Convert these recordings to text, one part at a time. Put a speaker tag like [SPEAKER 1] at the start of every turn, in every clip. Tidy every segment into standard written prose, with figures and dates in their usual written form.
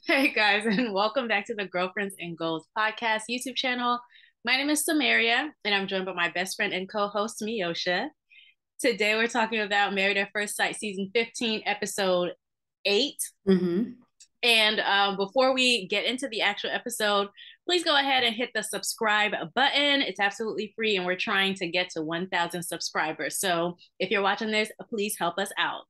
[SPEAKER 1] Hey guys, and welcome back to the Girlfriends and Goals podcast YouTube channel. My name is Samaria, and I'm joined by my best friend and co-host Miyosha. Today, we're talking about Married at First Sight, season 15, episode 8.
[SPEAKER 2] Mm-hmm.
[SPEAKER 1] And before we get into the actual episode, please go ahead and hit the subscribe button. It's absolutely free, and we're trying to get to 1,000 subscribers. So if you're watching this, please help us out.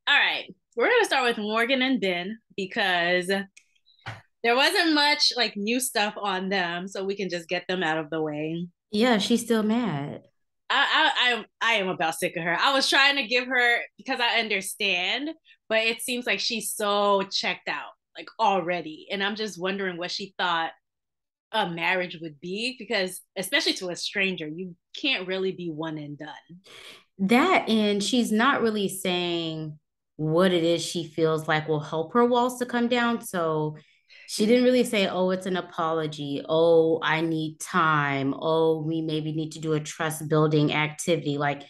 [SPEAKER 1] All right, we're gonna start with Morgan and Ben because there wasn't much like new stuff on them, so we can just get them out of the way.
[SPEAKER 2] Yeah, she's still mad.
[SPEAKER 1] I am about sick of her. I was trying to give her because I understand, but it seems like she's so checked out like already, and I'm just wondering what she thought a marriage would be because especially to a stranger, you can't really be one and done.
[SPEAKER 2] That and she's not really saying what it is she feels like will help her walls to come down. So she didn't really say, oh, it's an apology. Oh, I need time. Oh, we maybe need to do a trust building activity. Like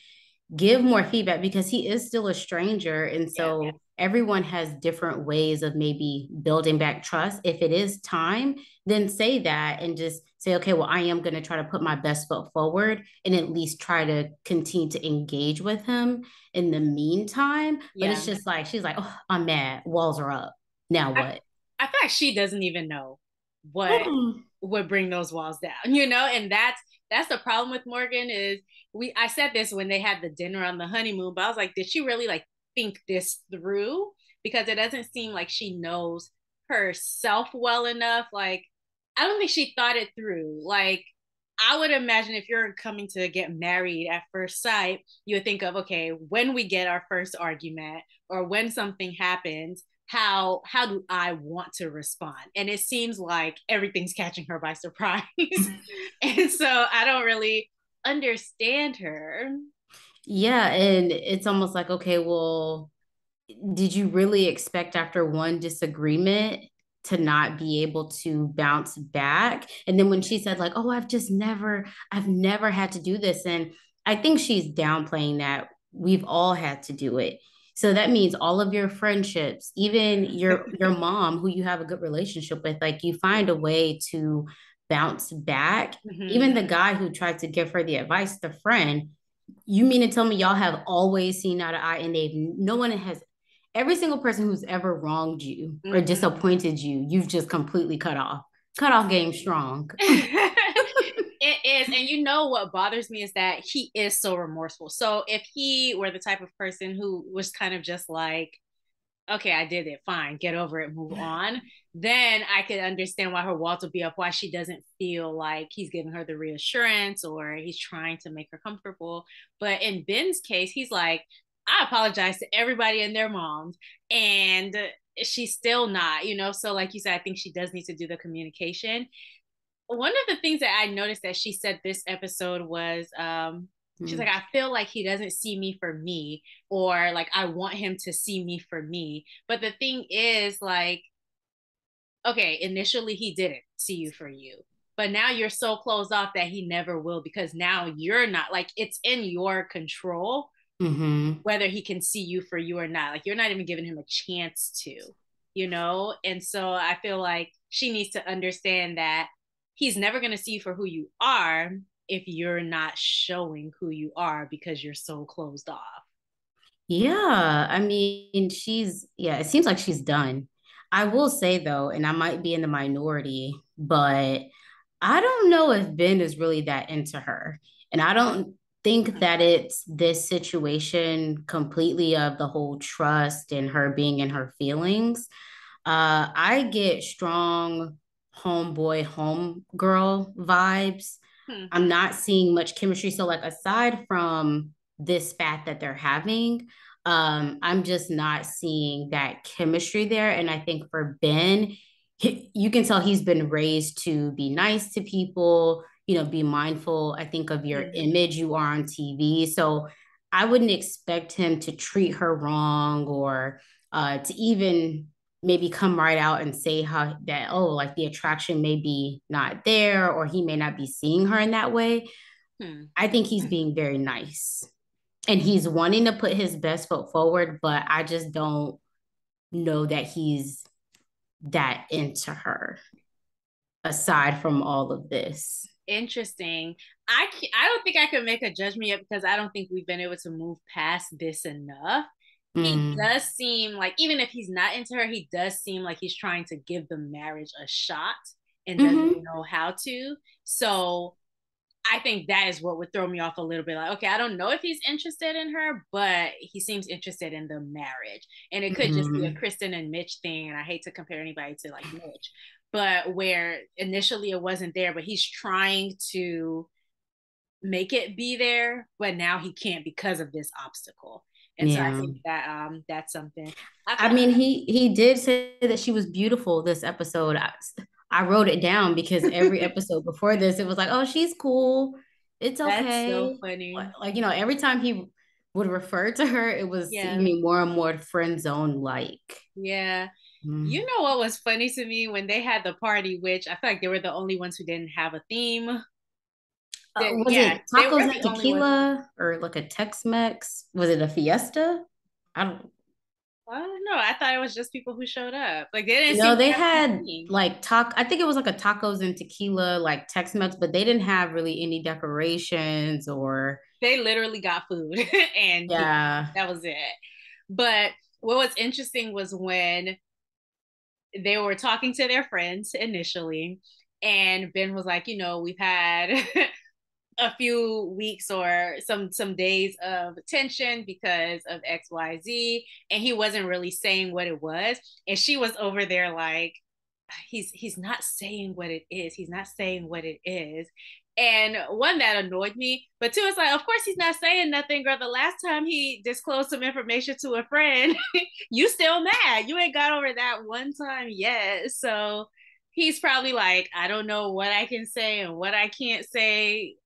[SPEAKER 2] give more feedback because he is still a stranger. And
[SPEAKER 1] Yeah.
[SPEAKER 2] so everyone has different ways of maybe building back trust. If it is time, then say that and just say, okay, well, I am going to try to put my best foot forward and at least try to continue to engage with him in the meantime. But
[SPEAKER 1] Yeah.
[SPEAKER 2] it's just like, she's like, oh, I'm mad. Walls are up. Now
[SPEAKER 1] I,
[SPEAKER 2] what?
[SPEAKER 1] I feel like she doesn't even know what
[SPEAKER 2] Mm-mm.
[SPEAKER 1] would bring those walls down, you know? And that's the problem with Morgan is I said this when they had the dinner on the honeymoon, but I was like, did she really like think this through? Because it doesn't seem like she knows herself well enough. Like, I don't think she thought it through. Like, I would imagine if you're coming to get married at first sight, you would think of, okay, when we get our first argument or when something happens, how do I want to respond? And it seems like everything's catching her by surprise. And so I don't really understand her.
[SPEAKER 2] Yeah. And it's almost like, okay, well, did you really expect after one disagreement to not be able to bounce back? And then when she said like, "Oh, I've never had to do this," and I think she's downplaying that we've all had to do it. So that means all of your friendships, even your mom, who you have a good relationship with, like you find a way to bounce back.
[SPEAKER 1] Mm-hmm.
[SPEAKER 2] Even the guy who tried to give her the advice, the friend, you mean to tell me y'all have always seen eye to eye and they've no one has every single person who's ever wronged you or
[SPEAKER 1] Mm-hmm.
[SPEAKER 2] disappointed you, you've just completely cut off. Cut off game strong.
[SPEAKER 1] It is. And you know what bothers me is that he is so remorseful. So if he were the type of person who was kind of just like, okay, I did it, fine, get over it, move on, then I could understand why her walls would be up, why she doesn't feel like he's giving her the reassurance or he's trying to make her comfortable. But in Ben's case, he's like, I apologize to everybody and their moms. And she's still not, you know? So, like you said, I think she does need to do the communication. One of the things that I noticed that she said this episode was, she's like,
[SPEAKER 2] Mm.
[SPEAKER 1] I feel like he doesn't see me for me, or like I want him to see me for me. But the thing is, like, okay, initially he didn't see you for you, but now you're so closed off that he never will because now you're not like it's in your control
[SPEAKER 2] Mm-hmm.
[SPEAKER 1] whether he can see you for you or not. Like you're not even giving him a chance to, you know? And so I feel like she needs to understand that he's never going to see you for who you are if you're not showing who you are because you're so closed off.
[SPEAKER 2] Yeah, I mean, yeah, it seems like she's done. I will say though, and I might be in the minority, but I don't know if Ben is really that into her. And I don't think that it's this situation completely of the whole trust and her being in her feelings. I get strong homeboy, homegirl vibes.
[SPEAKER 1] Hmm.
[SPEAKER 2] I'm not seeing much chemistry. So, like, aside from this fact that they're having, I'm just not seeing that chemistry there. And I think for Ben, you can tell he's been raised to be nice to people, be mindful, I think, of your
[SPEAKER 1] Hmm.
[SPEAKER 2] image you are on TV. So I wouldn't expect him to treat her wrong or to even maybe come right out and say how that, oh, like the attraction may be not there or he may not be seeing her in that way.
[SPEAKER 1] Hmm.
[SPEAKER 2] I think he's being very nice and he's wanting to put his best foot forward, but I just don't. know that he's that into her aside from all of this.
[SPEAKER 1] Interesting. I don't think I could make a judgment yet because I don't think we've been able to move past this enough. He
[SPEAKER 2] Mm.
[SPEAKER 1] does seem like, even if he's not into her, he does seem like he's trying to give the marriage a shot and doesn't
[SPEAKER 2] Mm-hmm.
[SPEAKER 1] know how to. So I think that is what would throw me off a little bit. Like, okay, I don't know if he's interested in her, but he seems interested in the marriage. And it could just be a
[SPEAKER 2] Mm-hmm.
[SPEAKER 1] Kristen and Mitch thing. And I hate to compare anybody to like Mitch, but where initially it wasn't there, but he's trying to make it be there, but now he can't because of this obstacle. And so I
[SPEAKER 2] Yeah.
[SPEAKER 1] think that that's something. I
[SPEAKER 2] I
[SPEAKER 1] feel
[SPEAKER 2] mean, he did say that she was beautiful this episode. I wrote it down because every episode before this, it was like, oh, she's cool. It's
[SPEAKER 1] that's so
[SPEAKER 2] okay.
[SPEAKER 1] funny.
[SPEAKER 2] Like, every time he would refer to her, it was
[SPEAKER 1] Yeah.
[SPEAKER 2] seeming more and more friend zone like.
[SPEAKER 1] Yeah. You
[SPEAKER 2] Mm.
[SPEAKER 1] know what was funny to me when they had the party, which I feel like they were the only ones who didn't have a theme.
[SPEAKER 2] Was
[SPEAKER 1] Yeah,
[SPEAKER 2] it
[SPEAKER 1] they
[SPEAKER 2] tacos
[SPEAKER 1] were
[SPEAKER 2] and
[SPEAKER 1] the only ones.
[SPEAKER 2] tequila or like a Tex-Mex? Was it a fiesta? I don't
[SPEAKER 1] I don't know. I thought it was just people who showed up. Like they didn't seem
[SPEAKER 2] No,
[SPEAKER 1] to
[SPEAKER 2] they
[SPEAKER 1] have any
[SPEAKER 2] had
[SPEAKER 1] theme.
[SPEAKER 2] like I think it was like a tacos and tequila, like Tex-Mex, but they didn't have really any decorations or
[SPEAKER 1] They literally got food and pizza.
[SPEAKER 2] yeah.
[SPEAKER 1] That was it. But what was interesting was when they were talking to their friends initially, and Ben was like, we've had a few weeks or some days of tension because of XYZ, and he wasn't really saying what it was. And she was over there like, he's not saying what it is. He's not saying what it is. And one, that annoyed me, but two, it's like, of course he's not saying nothing, girl. The last time he disclosed some information to a friend, you still mad. You ain't got over that one time yet. So he's probably like, I don't know what I can say and what I can't say.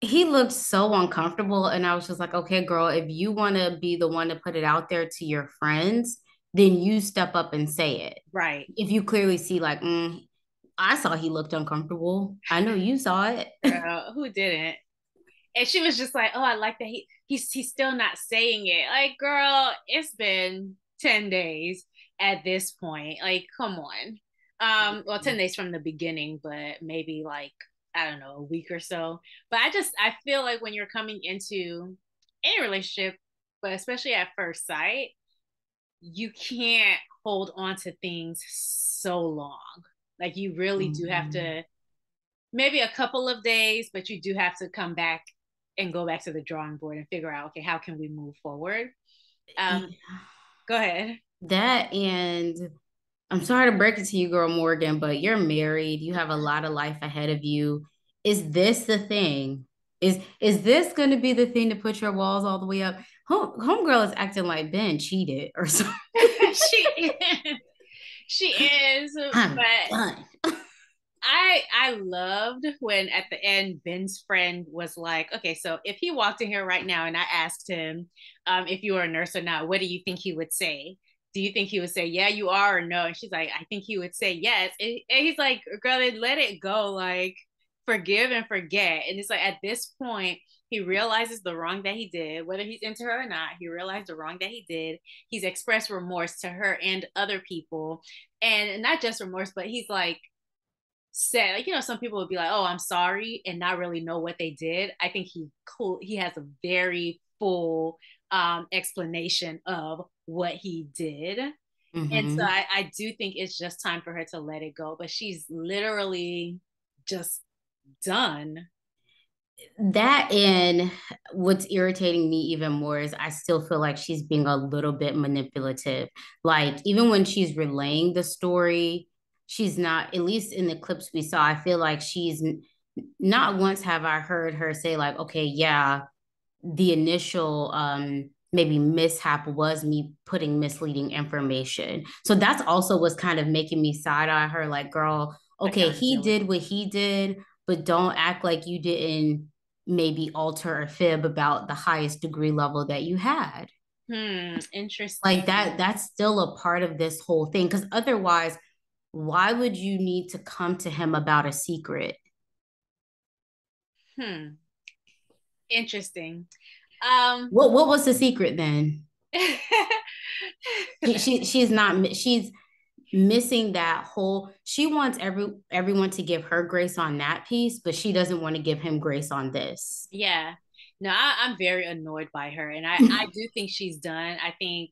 [SPEAKER 2] He looked so uncomfortable and I was just like, okay, girl, if you want to be the one to put it out there to your friends, then you step up and say it.
[SPEAKER 1] Right.
[SPEAKER 2] If you clearly see like, I saw he looked uncomfortable. I know you saw it.
[SPEAKER 1] Girl, who didn't? And she was just like, "Oh, I like that he's still not saying it." Like, girl, it's been 10 days at this point. Like, come on. Well, 10 days from the beginning, but maybe like, I don't know, a week or so. But I feel like when you're coming into any relationship, but especially at first sight, you can't hold on to things so long. Like, you really do have
[SPEAKER 2] Mhm.
[SPEAKER 1] to, maybe a couple of days, but you do have to come back and go back to the drawing board and figure out, okay, how can we move forward? Um,
[SPEAKER 2] Yeah.
[SPEAKER 1] Go ahead.
[SPEAKER 2] That and I'm sorry to break it to you, girl Morgan, but you're married. You have a lot of life ahead of you. Is this the thing? Is this going to be the thing to put your walls all the way up? Homegirl is acting like Ben cheated or something.
[SPEAKER 1] she is, she is,
[SPEAKER 2] I'm
[SPEAKER 1] but
[SPEAKER 2] done.
[SPEAKER 1] I loved when at the end Ben's friend was like, okay, so if he walked in here right now and I asked him if you were a nurse or not, what do you think he would say? Do you think he would say, yeah, you are, or no? And she's like, I think he would say yes. And he's like, girl, then let it go. Like, forgive and forget. And it's like, at this point, he realizes the wrong that he did, whether he's into her or not. He realized the wrong that he did. He's expressed remorse to her and other people. And not just remorse, but he's like, said, like, some people would be like, oh, I'm sorry, and not really know what they did. I think he has a very full explanation of what he did. And so
[SPEAKER 2] Hmm.
[SPEAKER 1] I do think it's just time for her to let it go, but she's literally just done.
[SPEAKER 2] That and what's irritating me even more is I still feel like she's being a little bit manipulative. Like even when she's relaying the story, she's not, at least in the clips we saw, I feel like not once have I heard her say like, okay, yeah, the initial maybe mishap was me putting misleading information. So that's also what's kind of making me side eye her like, girl, okay, he
[SPEAKER 1] Accountability.
[SPEAKER 2] did what he did, but don't act like you didn't maybe alter or fib about the highest degree level that you had. Like
[SPEAKER 1] Interesting.
[SPEAKER 2] that's still a part of this whole thing. Because otherwise, why would you need to come to him about a secret?
[SPEAKER 1] Hmm. Interesting. Um,
[SPEAKER 2] What was the secret then? She's not, she's missing that whole, she wants everyone to give her grace on that piece, but she doesn't want to give him grace on this.
[SPEAKER 1] Yeah. No, I'm very annoyed by her. And I do think she's done. I think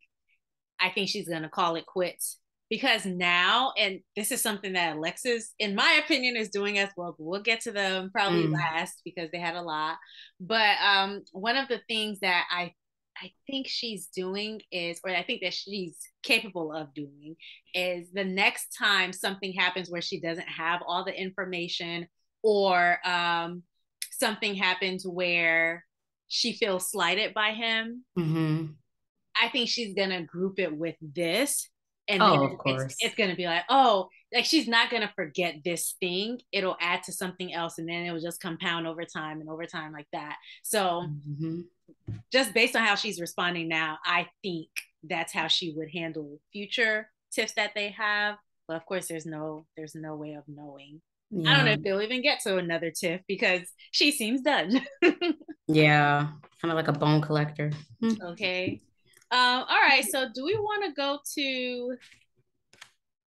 [SPEAKER 1] she's gonna call it quits because now, and this is something that Alexis, in my opinion, is doing as well. But we'll get to them probably
[SPEAKER 2] Mm,
[SPEAKER 1] last because they had a lot. But one of the things that I think she's doing is, or I think that she's capable of doing, is the next time something happens where she doesn't have all the information, or something happens where she feels slighted by him.
[SPEAKER 2] mm-hmm.
[SPEAKER 1] I think she's gonna group it with this, and then
[SPEAKER 2] Oh, of
[SPEAKER 1] it's
[SPEAKER 2] course.
[SPEAKER 1] gonna be like, oh, like she's not gonna forget this thing. It'll add to something else, and then it will just compound over time and over time like that. So
[SPEAKER 2] Mm-hmm.
[SPEAKER 1] just based on how she's responding now, I think that's how she would handle future tips that they have. But of course, there's no way of knowing. I don't know
[SPEAKER 2] Yeah.
[SPEAKER 1] if they'll even get to another tiff because she seems done.
[SPEAKER 2] Yeah. Kind of like a bone collector. Hmm.
[SPEAKER 1] Okay. All right. So do we want to go to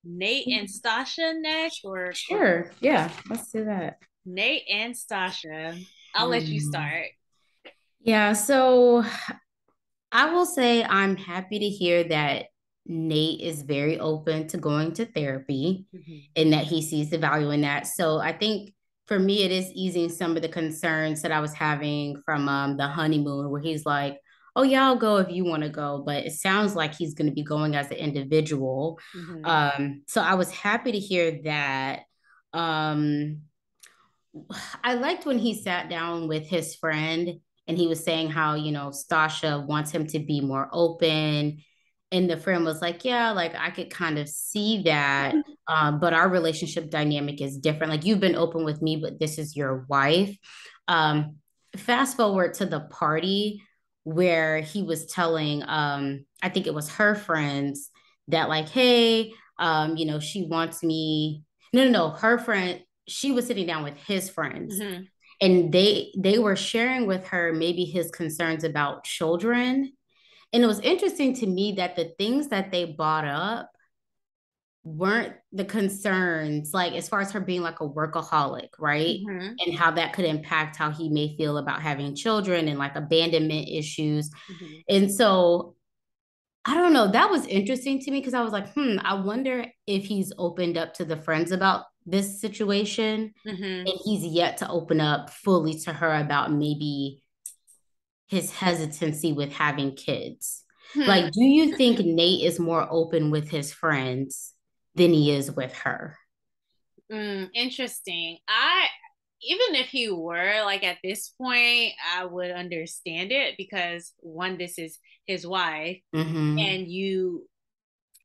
[SPEAKER 1] Nate and Stasha next, or
[SPEAKER 2] Sure. Yeah. Let's do that.
[SPEAKER 1] Nate and Stasha? I'll let you
[SPEAKER 2] Hmm.
[SPEAKER 1] start.
[SPEAKER 2] Yeah. So I will say I'm happy to hear that Nate is very open to going to therapy
[SPEAKER 1] Mhm.
[SPEAKER 2] and that he sees the value in that. So I think for me, it is easing some of the concerns that I was having from the honeymoon, where he's like, oh, yeah, I'll go if you want to go. But it sounds like he's going to be going as an individual.
[SPEAKER 1] Mhm.
[SPEAKER 2] So I was happy to hear that. Um, I liked when he sat down with his friend and he was saying how, Stasha wants him to be more open. And the friend was like, yeah, like I could kind of see that. But our relationship dynamic is different. Like you've been open with me, but this is your wife. Um, Fast forward to the party where he was telling, I think it was her friends that, like, hey, she wants me. No, no, no. Her friend, she was sitting down with his friends
[SPEAKER 1] Mhm.
[SPEAKER 2] and they were sharing with her maybe his concerns about children. And it was interesting to me that the things that they brought up weren't the concerns, like as far as her being like a workaholic, right?
[SPEAKER 1] Mhm.
[SPEAKER 2] And how that could impact how he may feel about having children and like abandonment issues.
[SPEAKER 1] Mhm.
[SPEAKER 2] And so I don't know. That was interesting to me because I was like, I wonder if he's opened up to the friends about this situation
[SPEAKER 1] Mhm.
[SPEAKER 2] and he's yet to open up fully to her about maybe his hesitancy with having kids.
[SPEAKER 1] Hmm.
[SPEAKER 2] Like, do you think Nate is more open with his friends than he is with her?
[SPEAKER 1] Interesting. I Even if he were like at this point, I would understand it because one, this is his wife,
[SPEAKER 2] Mm-hmm.
[SPEAKER 1] and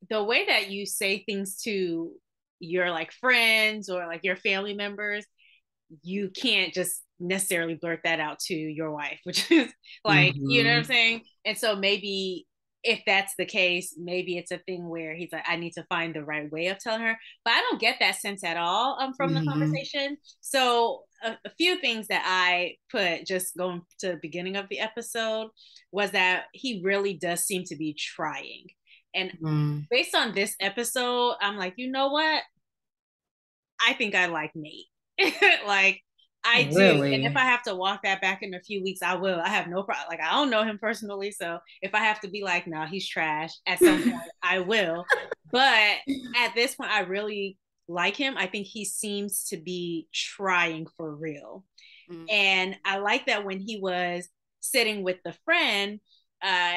[SPEAKER 1] the way that you say things to your like friends or like your family members, you can't just necessarily blurt that out to your wife, which is like, you know what I'm
[SPEAKER 2] Mm-hmm.
[SPEAKER 1] saying? And so maybe if that's the case, maybe it's a thing where he's like, I need to find the right way of telling her. But I don't get that sense at all from the
[SPEAKER 2] Mm-hmm.
[SPEAKER 1] conversation. So a few things that I put just going to the beginning of the episode was that he really does seem to be trying. And
[SPEAKER 2] Mm-hmm.
[SPEAKER 1] based on this episode, I'm like, you know what? I think I like Nate. Like I do. And if
[SPEAKER 2] Really?
[SPEAKER 1] I have to walk that back in a few weeks, I will. I have no problem. Like I don't know him personally. So if I have to be like, no, he's trash at some point, I will. But at this point, I really like him. I think he seems to be trying for real. And I like that when he was sitting with the friend,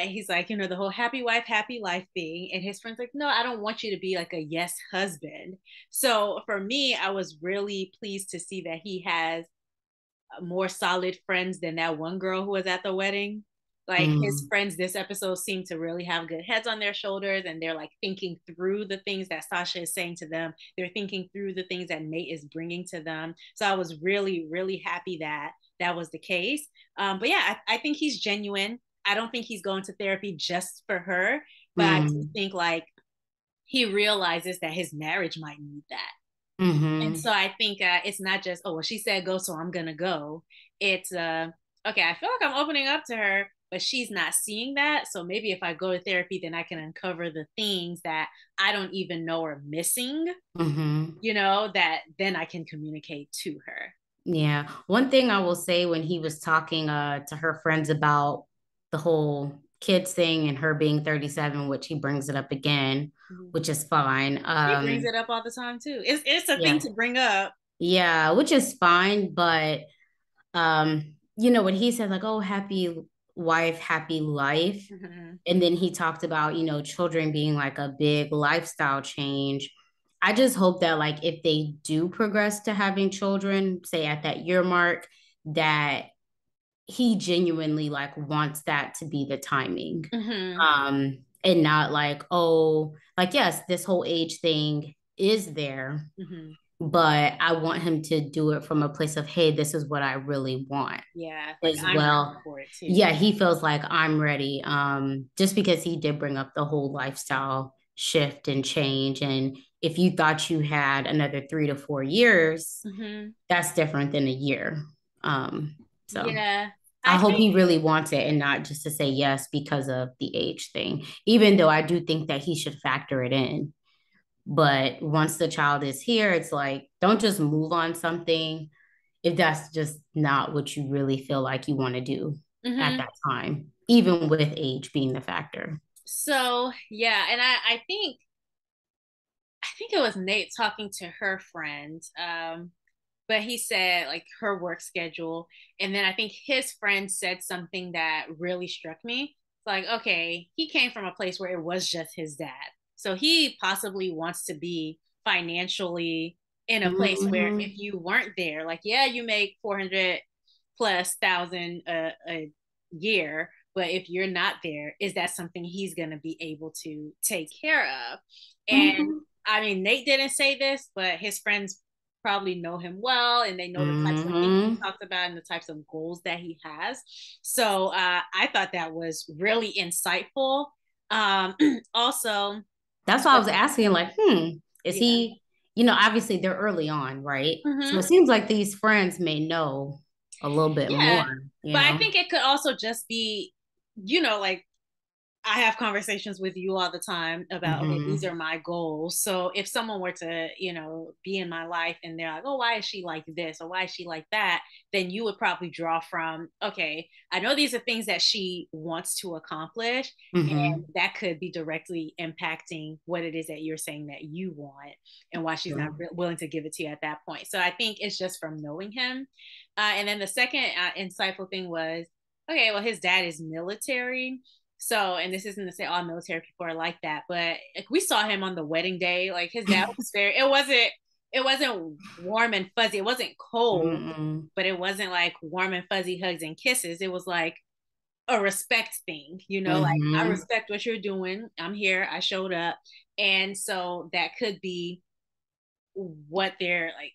[SPEAKER 1] he's like, the whole happy wife, happy life thing. And his friend's like, no, I don't want you to be like a yes husband. So for me, I was really pleased to see that he has more solid friends than that one girl who was at the wedding. Like his
[SPEAKER 2] Mm-hmm.
[SPEAKER 1] friends this episode seem to really have good heads on their shoulders, and they're like thinking through the things that Sasha is saying to them. They're thinking through the things that Nate is bringing to them. So I was really, really happy that that was the case. But yeah, I think he's genuine. I don't think he's going to therapy just for her, but I do
[SPEAKER 2] Mm-hmm.
[SPEAKER 1] think like he realizes that his marriage might need that. And
[SPEAKER 2] Mm-hmm.
[SPEAKER 1] so I think it's not just, oh, well, she said go, so I'm going to go. It's, okay, I feel like I'm opening up to her, but she's not seeing that. So maybe if I go to therapy, then I can uncover the things that I don't even know are missing,
[SPEAKER 2] Mm-hmm.
[SPEAKER 1] that then I can communicate to her.
[SPEAKER 2] Yeah. One thing I will say when he was talking to her friends about the whole kids thing and her being 37, which he brings it up again,
[SPEAKER 1] Mhm.
[SPEAKER 2] which is fine.
[SPEAKER 1] He brings it up all the time too. It's a thing
[SPEAKER 2] Yeah.
[SPEAKER 1] to bring up.
[SPEAKER 2] Yeah, which is fine, but when he said like, "Oh, happy wife, happy life,"
[SPEAKER 1] Mhm.
[SPEAKER 2] and then he talked about, children being like a big lifestyle change. I just hope that like if they do progress to having children, say at that year mark, that he genuinely like wants that to be the timing.
[SPEAKER 1] Mhm.
[SPEAKER 2] And not like, oh, like yes, this whole age thing is there,
[SPEAKER 1] Mhm.
[SPEAKER 2] but I want him to do it from a place of, hey, this is what I really want
[SPEAKER 1] Yeah, like
[SPEAKER 2] as
[SPEAKER 1] I'm ready
[SPEAKER 2] well.
[SPEAKER 1] for it too.
[SPEAKER 2] Yeah, he feels like I'm ready. Just because he did bring up the whole lifestyle shift and change. And if you thought you had another 3 to 4 years,
[SPEAKER 1] Mhm.
[SPEAKER 2] that's different than a year. So
[SPEAKER 1] Yeah.
[SPEAKER 2] I
[SPEAKER 1] I
[SPEAKER 2] hope
[SPEAKER 1] think
[SPEAKER 2] he really wants it and not just to say yes because of the age thing, even though I do think that he should factor it in. But once the child is here, it's like, don't just move on something if that's just not what you really feel like you want to do at
[SPEAKER 1] mhm.
[SPEAKER 2] that time, even with age being the factor.
[SPEAKER 1] So yeah, and I think it was Nate talking to her friend. But he said like her work schedule. And then I think his friend said something that really struck me. It's like, okay, he came from a place where it was just his dad. So he possibly wants to be financially in a place where if
[SPEAKER 2] Mm-hmm.
[SPEAKER 1] you weren't there, like, yeah, you make 400 plus thousand a year, but if you're not there, is that something he's going to be able to take care of? And
[SPEAKER 2] Mm-hmm.
[SPEAKER 1] I mean, Nate didn't say this, but his friends probably know him well and they know the types of things he
[SPEAKER 2] Mm-hmm.
[SPEAKER 1] talks about and the types of goals that he has. So I thought that was really insightful. Um, also,
[SPEAKER 2] That's why I was asking, like, is
[SPEAKER 1] yeah.
[SPEAKER 2] he, obviously they're early on, right? So it
[SPEAKER 1] Mm-hmm.
[SPEAKER 2] seems like these friends may know a little bit
[SPEAKER 1] Yeah.
[SPEAKER 2] more,
[SPEAKER 1] But I think it could also just be, like I have conversations with you all the time about, okay, these
[SPEAKER 2] Mm-hmm.
[SPEAKER 1] are my goals. So if someone were to, be in my life and they're like, oh, why is she like this or why is she like that? Then you would probably draw from, okay, I know these are things that she wants to accomplish. And
[SPEAKER 2] Mm-hmm.
[SPEAKER 1] that could be directly impacting what it is that you're saying that you want and why she's not
[SPEAKER 2] Sure.
[SPEAKER 1] willing to give it to you at that point. So I think it's just from knowing him. And then the second insightful thing was, okay, well, his dad is military. So, and this isn't to say all military people are like that, but like, we saw him on the wedding day. Like his dad was very. It wasn't warm and fuzzy. It wasn't cold,
[SPEAKER 2] Mm-mm.
[SPEAKER 1] but it wasn't like warm and fuzzy hugs and kisses. It was like a respect thing, like I
[SPEAKER 2] Mm-hmm.
[SPEAKER 1] respect what you're doing. I'm here. I showed up, and so that could be what they're like,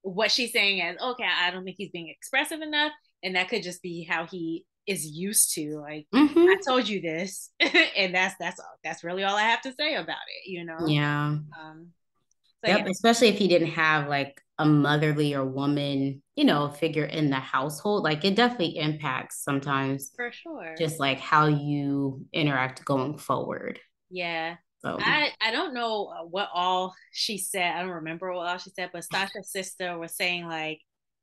[SPEAKER 1] what she's saying as, okay, I don't think he's being expressive enough, and that could just be how he is used to, like, I
[SPEAKER 2] Mm-hmm.
[SPEAKER 1] told you this, and that's really all I have to say about it.
[SPEAKER 2] Yeah.
[SPEAKER 1] um so yeah,
[SPEAKER 2] Yep, especially if he didn't have like a motherly or woman, figure in the household. Like it definitely impacts sometimes
[SPEAKER 1] for sure.
[SPEAKER 2] just like how you interact going forward.
[SPEAKER 1] Yeah.
[SPEAKER 2] So,
[SPEAKER 1] I don't know what all she said. I don't remember what all she said, but Sasha's sister was saying like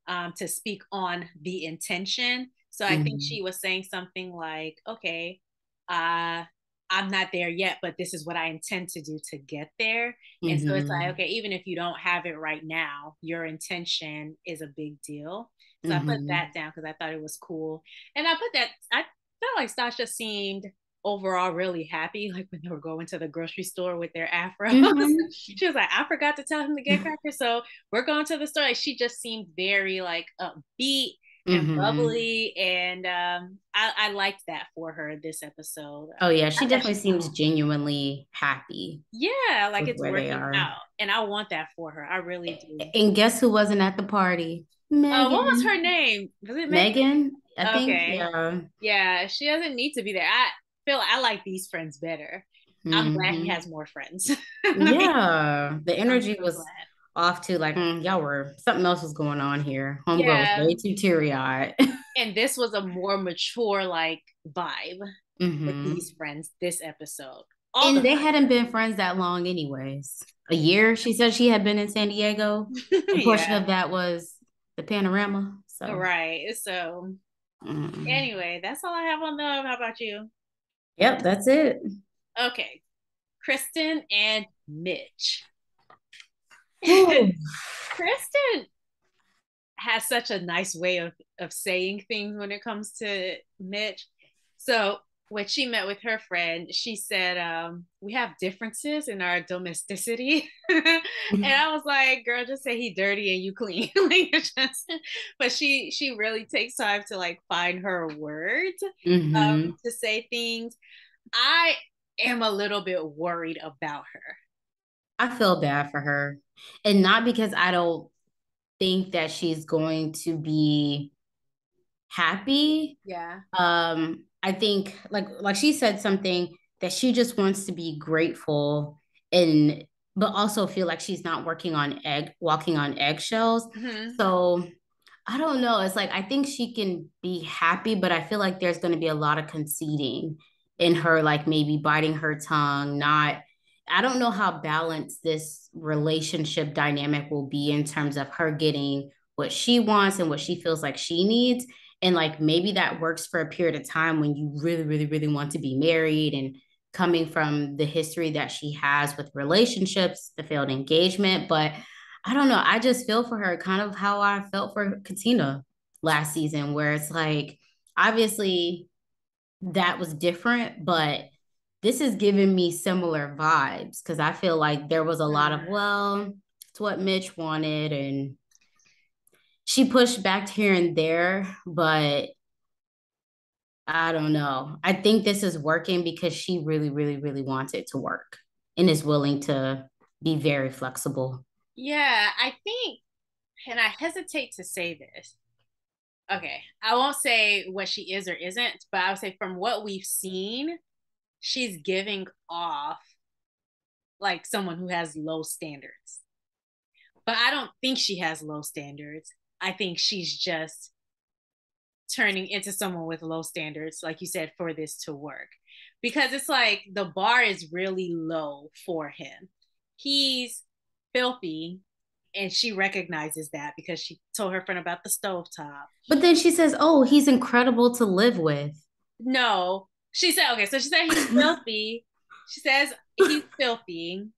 [SPEAKER 1] to speak on the intention. So I think
[SPEAKER 2] mhm,
[SPEAKER 1] she was saying something like, okay, uh I'm not there yet, but this is what I intend to do to get there. And so it's like,
[SPEAKER 2] mhm,
[SPEAKER 1] okay, even if you don't have it right now, your intention is a big deal. So I put that
[SPEAKER 2] mhm,
[SPEAKER 1] down because I thought it was cool. And I felt like Sasha seemed overall really happy, like when they were going to the grocery store with their afros.
[SPEAKER 2] mhm,
[SPEAKER 1] She was like, I forgot to tell him to get crackers, so we're going to the store. Like, she just seemed very like upbeat and
[SPEAKER 2] mhm.
[SPEAKER 1] bubbly, and I liked that for her this episode.
[SPEAKER 2] Oh yeah,
[SPEAKER 1] Not
[SPEAKER 2] she
[SPEAKER 1] that
[SPEAKER 2] definitely seems genuinely happy
[SPEAKER 1] yeah, like
[SPEAKER 2] with
[SPEAKER 1] it's
[SPEAKER 2] where they
[SPEAKER 1] working
[SPEAKER 2] are.
[SPEAKER 1] out, and I want that for her. I really do.
[SPEAKER 2] And guess who wasn't at the party?
[SPEAKER 1] What was
[SPEAKER 2] Megan.
[SPEAKER 1] her name? Was it Megan?
[SPEAKER 2] Megan, I think.
[SPEAKER 1] Okay.
[SPEAKER 2] Yeah.
[SPEAKER 1] Yeah, she doesn't need to be there. I feel I like these friends better. I'm glad he
[SPEAKER 2] Hmm.
[SPEAKER 1] has more friends.
[SPEAKER 2] Yeah. The
[SPEAKER 1] I'm
[SPEAKER 2] energy
[SPEAKER 1] so
[SPEAKER 2] was
[SPEAKER 1] glad.
[SPEAKER 2] off to like, y'all were something else was going on here. Homegirl was
[SPEAKER 1] Yeah.
[SPEAKER 2] way too teary-eyed.
[SPEAKER 1] And this was a more mature like vibe with
[SPEAKER 2] Hmm.
[SPEAKER 1] these friends this episode. All the
[SPEAKER 2] And they hadn't been friends that long, anyways. A year, she said she had been in San Diego. A portion
[SPEAKER 1] yeah.
[SPEAKER 2] of that was the panorama. So,
[SPEAKER 1] Right. So
[SPEAKER 2] mm.
[SPEAKER 1] anyway, that's all I have on them. How about you?
[SPEAKER 2] Yep, that's it.
[SPEAKER 1] Okay. Kristen and Mitch.
[SPEAKER 2] Whew.
[SPEAKER 1] Kristen has such a nice way of saying things when it comes to Mitch. So when she met with her friend, she said, we have differences in our domesticity. And I was like, girl, just say he dirty and you clean. Like, but she really takes time to like find her words
[SPEAKER 2] Hmm.
[SPEAKER 1] to say things. I am a little bit worried about her.
[SPEAKER 2] I feel bad for her. And not because I don't think that she's going to be happy.
[SPEAKER 1] Yeah.
[SPEAKER 2] I think like she said something that she just wants to be grateful and but also feel like she's not walking on eggshells.
[SPEAKER 1] Mm-hmm.
[SPEAKER 2] So I don't know. It's like I think she can be happy, but I feel like there's going to be a lot of conceding in her, like maybe biting her tongue, not. I don't know how balanced this relationship dynamic will be in terms of her getting what she wants and what she feels like she needs. And like maybe that works for a period of time when you really, really, really want to be married and coming from the history that she has with relationships, the failed engagement. But I don't know. I just feel for her kind of how I felt for Katina last season, where it's like, obviously that was different, but this is giving me similar vibes because I feel like there was a lot of, well, it's what Mitch wanted. And she pushed back here and there, but I don't know. I think this is working because she really, really, really wants it to work and is willing to be very flexible.
[SPEAKER 1] Yeah, I think, and I hesitate to say this. Okay, I won't say what she is or isn't, but I would say from what we've seen, she's giving off like someone who has low standards. But I don't think she has low standards. I think she's just turning into someone with low standards, like you said, for this to work. Because it's like the bar is really low for him. He's filthy, and she recognizes that because she told her friend about the stovetop.
[SPEAKER 2] But then she says, "Oh, he's incredible to live with."
[SPEAKER 1] No, she said, okay, so she said he's filthy. She says he's filthy.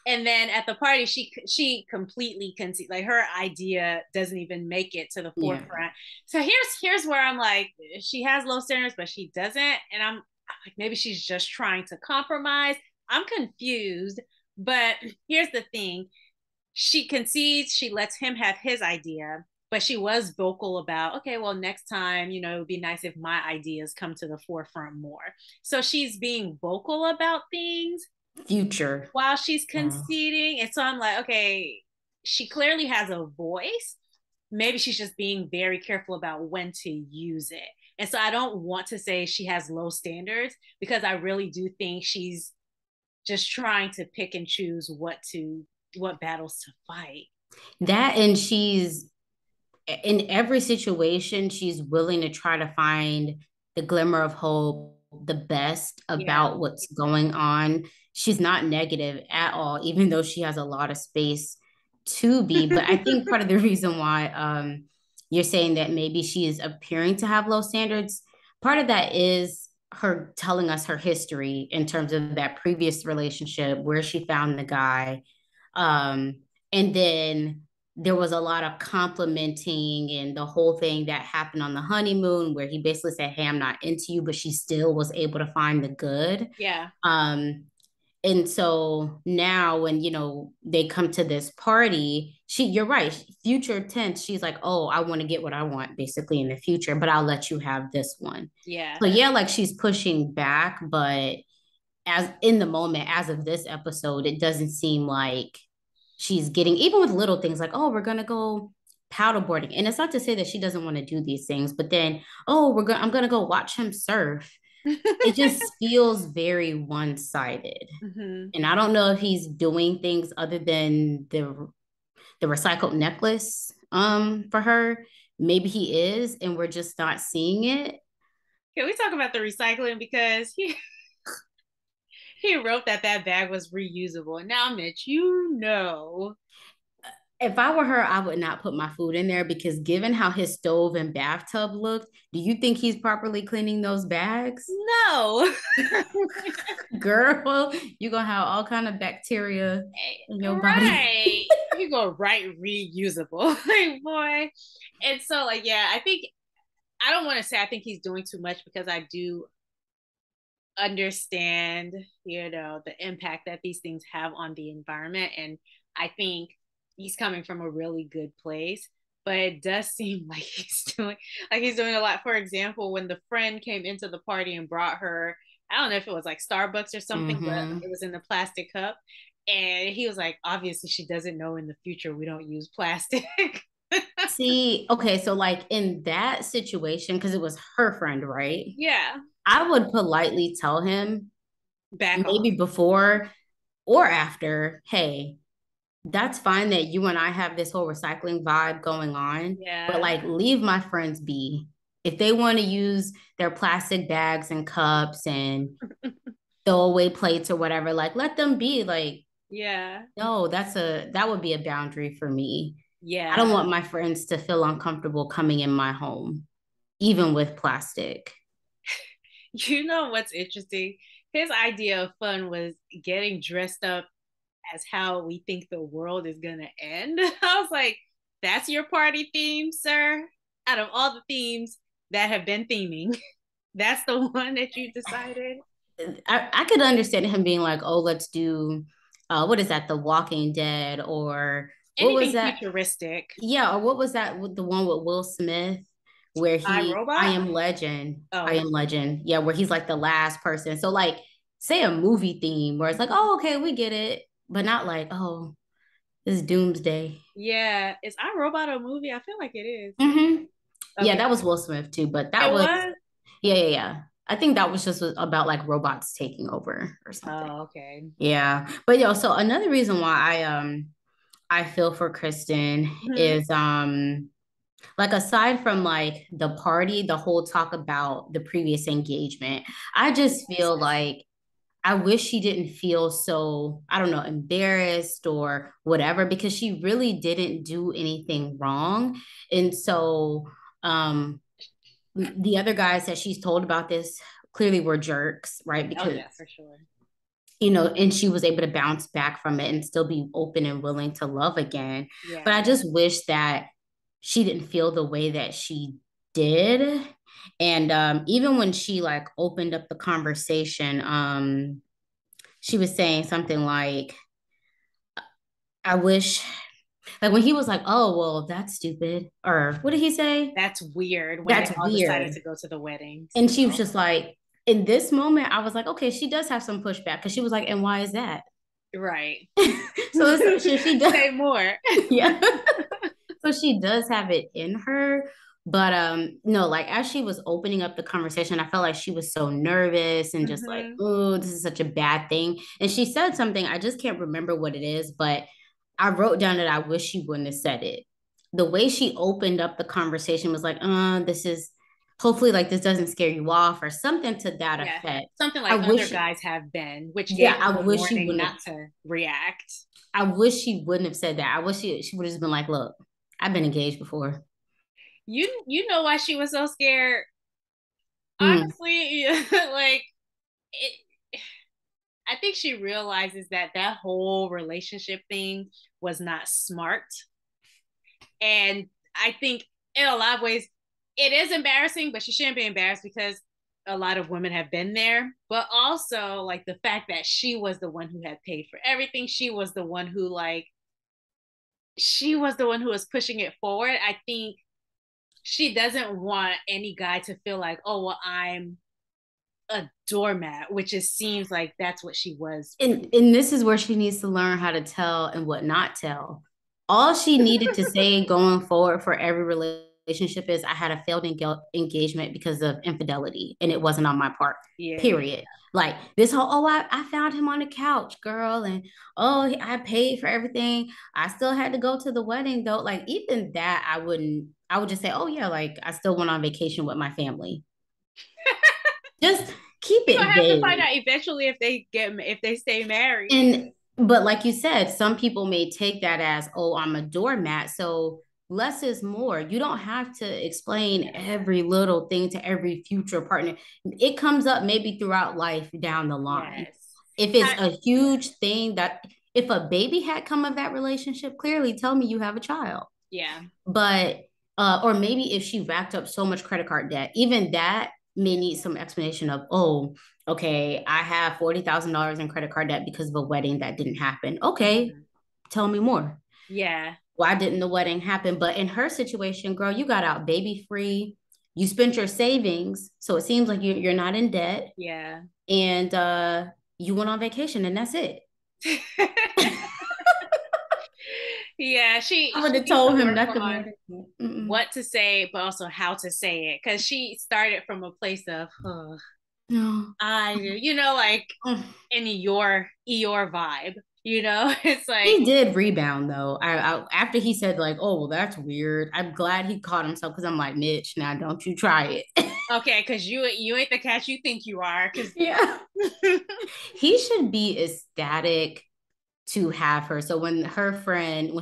[SPEAKER 1] And then at the party, she completely concedes, like her idea doesn't even make it to the
[SPEAKER 2] Yeah.
[SPEAKER 1] forefront. So here's where I'm like, she has low standards, but she doesn't, and I'm like, maybe she's just trying to compromise. I'm confused, but here's the thing: she concedes, she lets him have his idea, but she was vocal about, okay, well, next time, it would be nice if my ideas come to the forefront more. So she's being vocal about things
[SPEAKER 2] Future.
[SPEAKER 1] while she's
[SPEAKER 2] Yeah.
[SPEAKER 1] conceding. And so I'm like, okay, she clearly has a voice. Maybe she's just being very careful about when to use it. And so I don't want to say she has low standards because I really do think she's just trying to pick and choose what battles to fight.
[SPEAKER 2] That and she's in every situation, she's willing to try to find the glimmer of hope, the best
[SPEAKER 1] Yeah.
[SPEAKER 2] about what's going on. She's not negative at all, even though she has a lot of space to be. But I think part of the reason why you're saying that maybe she is appearing to have low standards, part of that is her telling us her history in terms of that previous relationship, where she found the guy. Um, and then there was a lot of complimenting and the whole thing that happened on the honeymoon where he basically said, "Hey, I'm not into you," but she still was able to find the good.
[SPEAKER 1] Yeah.
[SPEAKER 2] um and so now when they come to this party, you're right, future tense, she's like, "Oh, I want to get what I want basically in the future, but I'll let you have this one."
[SPEAKER 1] Yeah.
[SPEAKER 2] So yeah, like she's pushing back, but as in the moment, as of this episode, it doesn't seem like she's getting, even with little things like, "Oh, we're gonna go paddleboarding," and it's not to say that she doesn't want to do these things, but then, "Oh, I'm gonna go watch him surf." It just feels very one-sided,
[SPEAKER 1] Mm-hmm.
[SPEAKER 2] and I don't know if he's doing things other than the recycled necklace for her. Maybe he is, and we're just not seeing it.
[SPEAKER 1] Can we talk about the recycling because he wrote that that bag was reusable. Now, Mitch, you know,
[SPEAKER 2] If I were her, I would not put my food in there because given how his stove and bathtub looked, do you think he's properly cleaning those bags?
[SPEAKER 1] no.
[SPEAKER 2] Girl, you're gonna have all kind of bacteria in your body.
[SPEAKER 1] Right. You go right reusable. Like, boy. And so, like, yeah, I think I don't want to say I think he's doing too much because I do understand, the impact that these things have on the environment. And I think he's coming from a really good place. But it does seem like he's doing a lot. For example, when the friend came into the party and brought her, I don't know if it was like Starbucks or something, but
[SPEAKER 2] Mm-hmm.
[SPEAKER 1] it was in the plastic cup. And he was like, obviously she doesn't know in the future we don't use plastic.
[SPEAKER 2] See, okay, so like in that situation, because it was her friend, right?
[SPEAKER 1] Yeah.
[SPEAKER 2] I would politely tell him,
[SPEAKER 1] Back off.
[SPEAKER 2] maybe before or after, hey, that's fine that you and I have this whole recycling vibe going on, but
[SPEAKER 1] Yeah.
[SPEAKER 2] like leave my friends be. If they want to use their plastic bags and cups and throwaway plates or whatever, like let them be. Like,
[SPEAKER 1] Yeah.
[SPEAKER 2] no, that would be a boundary for me. I don't
[SPEAKER 1] Yeah.
[SPEAKER 2] want my friends to feel uncomfortable coming in my home, even with plastic.
[SPEAKER 1] You know what's interesting? His idea of fun was getting dressed up as how we think the world is gonna end. I was like, that's your party theme, sir? Out of all the themes that have been theming, that's the one that you decided?
[SPEAKER 2] I could understand him being like, oh, let's do what is that, The Walking Dead, or what was
[SPEAKER 1] Anything
[SPEAKER 2] that?
[SPEAKER 1] futuristic.
[SPEAKER 2] Yeah, or what was that with the one with Will Smith where
[SPEAKER 1] I
[SPEAKER 2] I
[SPEAKER 1] Robot?
[SPEAKER 2] am legend. I
[SPEAKER 1] Oh,
[SPEAKER 2] am legend. Yeah, where he's like the last person. So like say a movie theme where it's like, oh, okay, we get it, but not like, oh, this is doomsday.
[SPEAKER 1] yeah. Is I Robot a movie? I feel like it is.
[SPEAKER 2] Hmm. Yeah,
[SPEAKER 1] Okay.
[SPEAKER 2] that was Will Smith too, but that
[SPEAKER 1] It
[SPEAKER 2] was
[SPEAKER 1] was?
[SPEAKER 2] yeah. I think that was just about like robots taking over or something.
[SPEAKER 1] Oh, okay.
[SPEAKER 2] Yeah. But so another reason why I feel for Kristen
[SPEAKER 1] Hmm.
[SPEAKER 2] is like aside from like the party, the whole talk about the previous engagement, I just feel like I wish she didn't feel so, I don't know, embarrassed or whatever, because she really didn't do anything wrong. And so the other guys that she's told about this clearly were jerks, right?
[SPEAKER 1] Oh,
[SPEAKER 2] Because
[SPEAKER 1] yeah, for sure.
[SPEAKER 2] and she was able to bounce back from it and still be open and willing to love again. But I
[SPEAKER 1] Yeah.
[SPEAKER 2] just wish that she didn't feel the way that she did. And even when she like opened up the conversation, she was saying something like, I wish, like when he was like, oh, well, that's stupid. Or what did he say?
[SPEAKER 1] That's weird when they
[SPEAKER 2] That's
[SPEAKER 1] all decided
[SPEAKER 2] weird.
[SPEAKER 1] to go to the wedding
[SPEAKER 2] And she was
[SPEAKER 1] still.
[SPEAKER 2] just like, in this moment, I was like, okay, she does have some pushback because she was like, and why is that?
[SPEAKER 1] Right.
[SPEAKER 2] So she does,
[SPEAKER 1] Say more.
[SPEAKER 2] yeah. So she does have it in her. But no, like as she was opening up the conversation, I felt like she was so nervous and just like,
[SPEAKER 1] Hmm.
[SPEAKER 2] oh, this is such a bad thing. And she said something, I just can't remember what it is, but I wrote down that I wish she wouldn't have said it. The way she opened up the conversation was like, this is hopefully like this doesn't scare you off or something to that
[SPEAKER 1] Yeah.
[SPEAKER 2] effect.
[SPEAKER 1] Something
[SPEAKER 2] I
[SPEAKER 1] like other
[SPEAKER 2] wish,
[SPEAKER 1] guys have been, which
[SPEAKER 2] yeah,
[SPEAKER 1] gave her
[SPEAKER 2] I
[SPEAKER 1] the
[SPEAKER 2] wish she
[SPEAKER 1] warning
[SPEAKER 2] wouldn't have,
[SPEAKER 1] not to react.
[SPEAKER 2] I wish she wouldn't have said that. I wish she would have just been like, look, I've been engaged before.
[SPEAKER 1] You know why she was so scared?
[SPEAKER 2] Mm.
[SPEAKER 1] Honestly, like it, I think she realizes that that whole relationship thing was not smart. And I think in a lot of ways, it is embarrassing, but she shouldn't be embarrassed because a lot of women have been there. But also, like the fact that she was the one who had paid for everything, she was the one who was pushing it forward. I think she doesn't want any guy to feel like, oh, well, I'm a doormat, which it seems like that's what she was.
[SPEAKER 2] And this is where she needs to learn how to tell and what not tell. All she needed to say going forward for every relationship relationship is I had a failed engagement because of infidelity and it wasn't on my part.
[SPEAKER 1] Yeah.
[SPEAKER 2] Period. Like this whole, oh, I found him on the couch, girl, and oh, I paid for everything. I still had to go to the wedding though. Like even that, I would just say, oh yeah, like I still went on vacation with my family. Just keep
[SPEAKER 1] You're gonna
[SPEAKER 2] it
[SPEAKER 1] have to find
[SPEAKER 2] vague.
[SPEAKER 1] out eventually if they stay married.
[SPEAKER 2] And but like you said, some people may take that as, oh, I'm a doormat. So less is more. You don't have to explain every little thing to every future partner. It comes up maybe throughout life down the line.
[SPEAKER 1] Yes.
[SPEAKER 2] If it's
[SPEAKER 1] I,
[SPEAKER 2] a huge thing that if a baby had come of that relationship, clearly tell me you have a child.
[SPEAKER 1] yeah.
[SPEAKER 2] But or maybe if she racked up so much credit card debt, even that may need some explanation of, oh, okay, I have $40,000 in credit card debt because of a wedding that didn't happen. Okay,
[SPEAKER 1] Mhm.
[SPEAKER 2] tell me more.
[SPEAKER 1] Yeah.
[SPEAKER 2] Why didn't the wedding happen? But in her situation, girl, you got out baby free. You spent your savings, so it seems like you're not in debt,
[SPEAKER 1] Yeah.
[SPEAKER 2] and you went on vacation, and that's it.
[SPEAKER 1] Yeah,
[SPEAKER 2] I
[SPEAKER 1] she
[SPEAKER 2] would have
[SPEAKER 1] needs to
[SPEAKER 2] told him
[SPEAKER 1] work
[SPEAKER 2] nothing more
[SPEAKER 1] on
[SPEAKER 2] than that. Mm-mm.
[SPEAKER 1] what to say, but also how to say it. Because she started from a place of, oh,
[SPEAKER 2] No.
[SPEAKER 1] like in your vibe. It's like,
[SPEAKER 2] He did rebound though. After he said like, "Oh, well, that's weird." I'm glad he caught himself because I'm like, Mitch, now don't you try it.
[SPEAKER 1] okay, because you ain't the cat you think you are. Because
[SPEAKER 2] Yeah, he should be ecstatic to have her. So when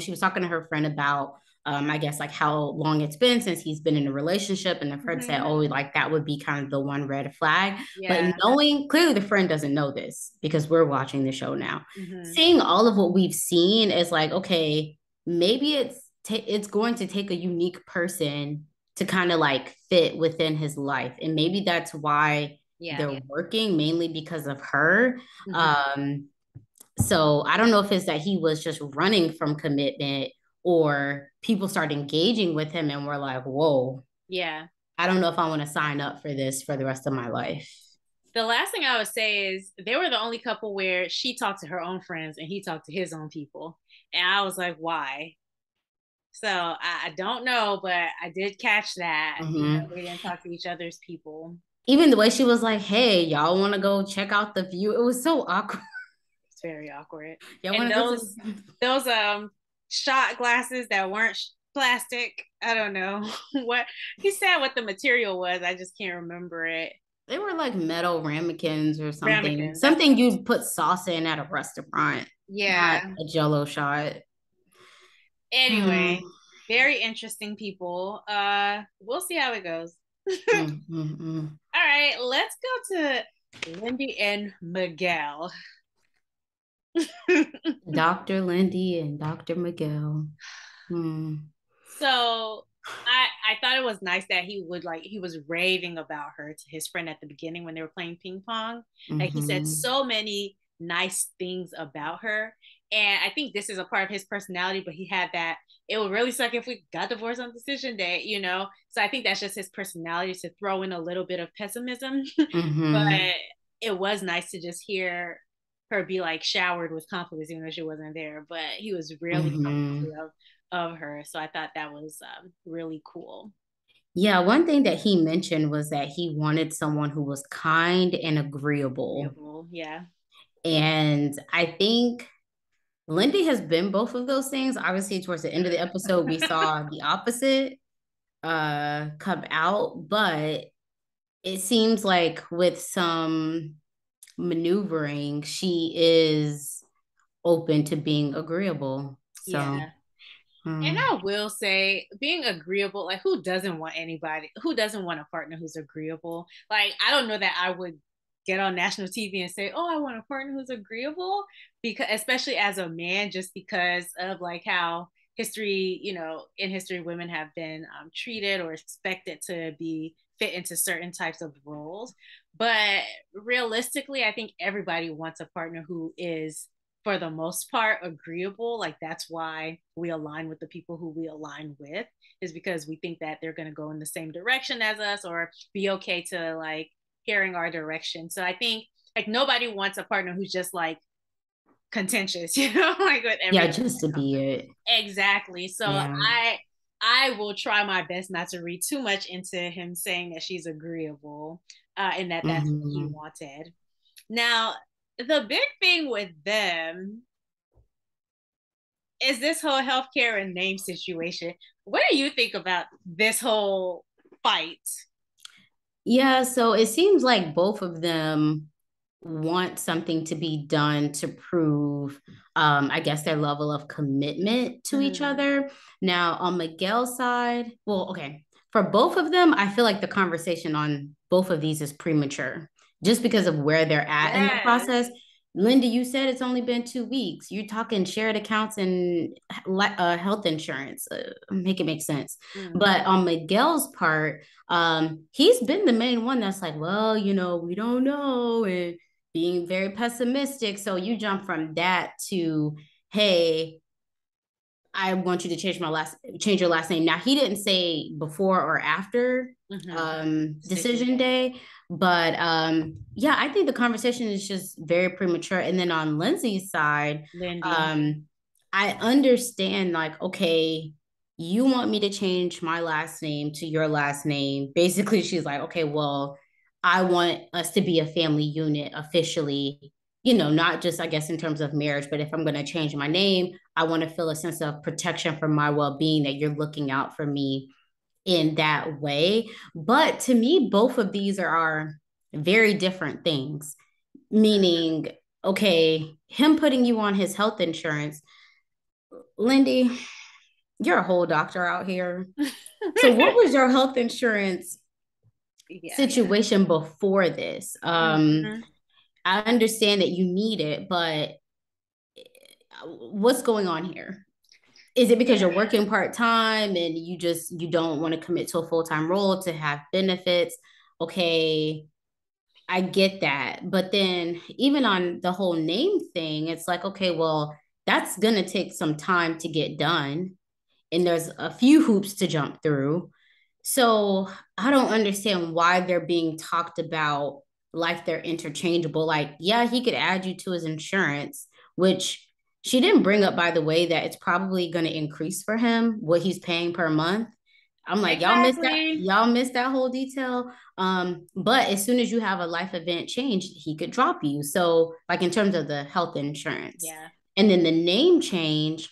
[SPEAKER 2] she was talking to her friend about, I guess like how long it's been since he's been in a relationship, and the friend said,
[SPEAKER 1] Mhm.
[SPEAKER 2] "Oh, like that would be kind of the one red flag." But
[SPEAKER 1] Yeah.
[SPEAKER 2] knowing clearly the friend doesn't know this because we're watching the show now.
[SPEAKER 1] Hmm.
[SPEAKER 2] Seeing all of what we've seen is like, okay, maybe it's going to take a unique person to kind of like fit within his life, and maybe that's why
[SPEAKER 1] Yeah.
[SPEAKER 2] they're working mainly because of her.
[SPEAKER 1] Hmm.
[SPEAKER 2] Um, so I don't know if it's that he was just running from commitment or people start engaging with him and we're like, whoa,
[SPEAKER 1] Yeah.
[SPEAKER 2] I don't know if I want to sign up for this for the rest of my life.
[SPEAKER 1] The last thing I would say is they were the only couple where she talked to her own friends and he talked to his own people. And I was like, why? So I don't know, but I did catch that.
[SPEAKER 2] Mm-hmm.
[SPEAKER 1] They didn't talk to each other's people.
[SPEAKER 2] Even the way she was like, hey, y'all want to go check out the view? It was so awkward.
[SPEAKER 1] It's very awkward.
[SPEAKER 2] Y'all
[SPEAKER 1] And
[SPEAKER 2] want to go to
[SPEAKER 1] those shot glasses that weren't plastic. I don't know what he said what the material was. I just can't remember it.
[SPEAKER 2] they were like metal ramekins or something.
[SPEAKER 1] Ramekin. That's
[SPEAKER 2] Something you'd put sauce in at a restaurant, not
[SPEAKER 1] yeah.
[SPEAKER 2] a jello shot.
[SPEAKER 1] Anyway,
[SPEAKER 2] Mm,
[SPEAKER 1] very interesting people. We'll see how it goes.
[SPEAKER 2] mm, mm, mm.
[SPEAKER 1] All right, let's go to Lindy and Miguel.
[SPEAKER 2] Dr. Lindy and Dr. Miguel. Hmm.
[SPEAKER 1] So I thought it was nice that he was raving about her to his friend at the beginning when they were playing ping pong. Like he said
[SPEAKER 2] Mm-hmm.
[SPEAKER 1] so many nice things about her. And I think this is a part of his personality, but he had that it would really suck if we got divorced on decision day. So I think that's just his personality to throw in a little bit of pessimism.
[SPEAKER 2] Mm-hmm.
[SPEAKER 1] But it was nice to just hear her be like showered with compliments, even though she wasn't there. But he was really
[SPEAKER 2] Mm-hmm.
[SPEAKER 1] complimentary of her. So I thought that was really cool.
[SPEAKER 2] Yeah, one thing that he mentioned was that he wanted someone who was kind and agreeable.
[SPEAKER 1] Agreeable. Yeah.
[SPEAKER 2] And I think Lindy has been both of those things. Obviously, towards the end of the episode, we saw the opposite come out, but it seems like with some maneuvering, she is open to being agreeable. So,
[SPEAKER 1] Yeah. And
[SPEAKER 2] hmm.
[SPEAKER 1] I will say, being agreeable, like who doesn't want a partner who's agreeable? Like, I don't know that I would get on national TV and say, oh, I want a partner who's agreeable, because especially as a man, just because of like how in history, women have been treated or expected to be fit into certain types of roles. But realistically, I think everybody wants a partner who is for the most part agreeable. Like that's why we align with the people who we align with, is because we think that they're going to go in the same direction as us or be okay to like hearing our direction. So I think like nobody wants a partner who's just like contentious, like with
[SPEAKER 2] Yeah,
[SPEAKER 1] everything
[SPEAKER 2] just to
[SPEAKER 1] that comes
[SPEAKER 2] be
[SPEAKER 1] with
[SPEAKER 2] it.
[SPEAKER 1] it. Exactly. So
[SPEAKER 2] Yeah.
[SPEAKER 1] I will try my best not to read too much into him saying that she's agreeable, and that that's what he
[SPEAKER 2] Mm-hmm.
[SPEAKER 1] wanted. Now, the big thing with them is this whole healthcare and name situation. What do you think about this whole fight?
[SPEAKER 2] Yeah, so it seems like both of them want something to be done to prove, I guess, their level of commitment to each
[SPEAKER 1] Mm-hmm.
[SPEAKER 2] other. Now, on Miguel's side, well, okay, for both of them, I feel like the conversation on both of these is premature just because of where they're at in the
[SPEAKER 1] Yes.
[SPEAKER 2] process. Linda, you said it's only been 2 weeks. You're talking shared accounts and health insurance. Make it make sense.
[SPEAKER 1] Mm.
[SPEAKER 2] But on Miguel's part, he's been the main one that's like, well, we don't know, and being very pessimistic. So you jump from that to, hey, I want you to change your last name. Now he didn't say before or after
[SPEAKER 1] Mm-hmm. Decision
[SPEAKER 2] decision
[SPEAKER 1] day.
[SPEAKER 2] day, but yeah, I think the conversation is just very premature. And then on Lindsay's side,
[SPEAKER 1] Lindy.
[SPEAKER 2] um, I understand like, okay, you want me to change my last name to your last name. Basically, she's like, okay, well, I want us to be a family unit officially, not just, I guess, in terms of marriage, but if I'm going to change my name, I want to feel a sense of protection for my well being, that you're looking out for me in that way. But to me, both of these are very different things, meaning, okay, him putting you on his health insurance, Lindy, you're a whole doctor out here. So, what was your health insurance
[SPEAKER 1] Yeah.
[SPEAKER 2] situation before this?
[SPEAKER 1] Mm-hmm.
[SPEAKER 2] I understand that you need it, but what's going on here? Is it because
[SPEAKER 1] Yeah.
[SPEAKER 2] you're working part-time and you don't want to commit to a full-time role to have benefits? Okay, I get that. But then even on the whole name thing, it's like, okay, well, that's going to take some time to get done. And there's a few hoops to jump through. So I don't understand why they're being talked about like they're interchangeable. Like, yeah, he could add you to his insurance, which she didn't bring up, by the way, that it's probably going to increase for him what he's paying per month. I'm like,
[SPEAKER 1] Exactly.
[SPEAKER 2] y'all missed that whole detail. But as soon as you have a life event change, he could drop you. So, like in terms of the health insurance.
[SPEAKER 1] Yeah.
[SPEAKER 2] And then the name change,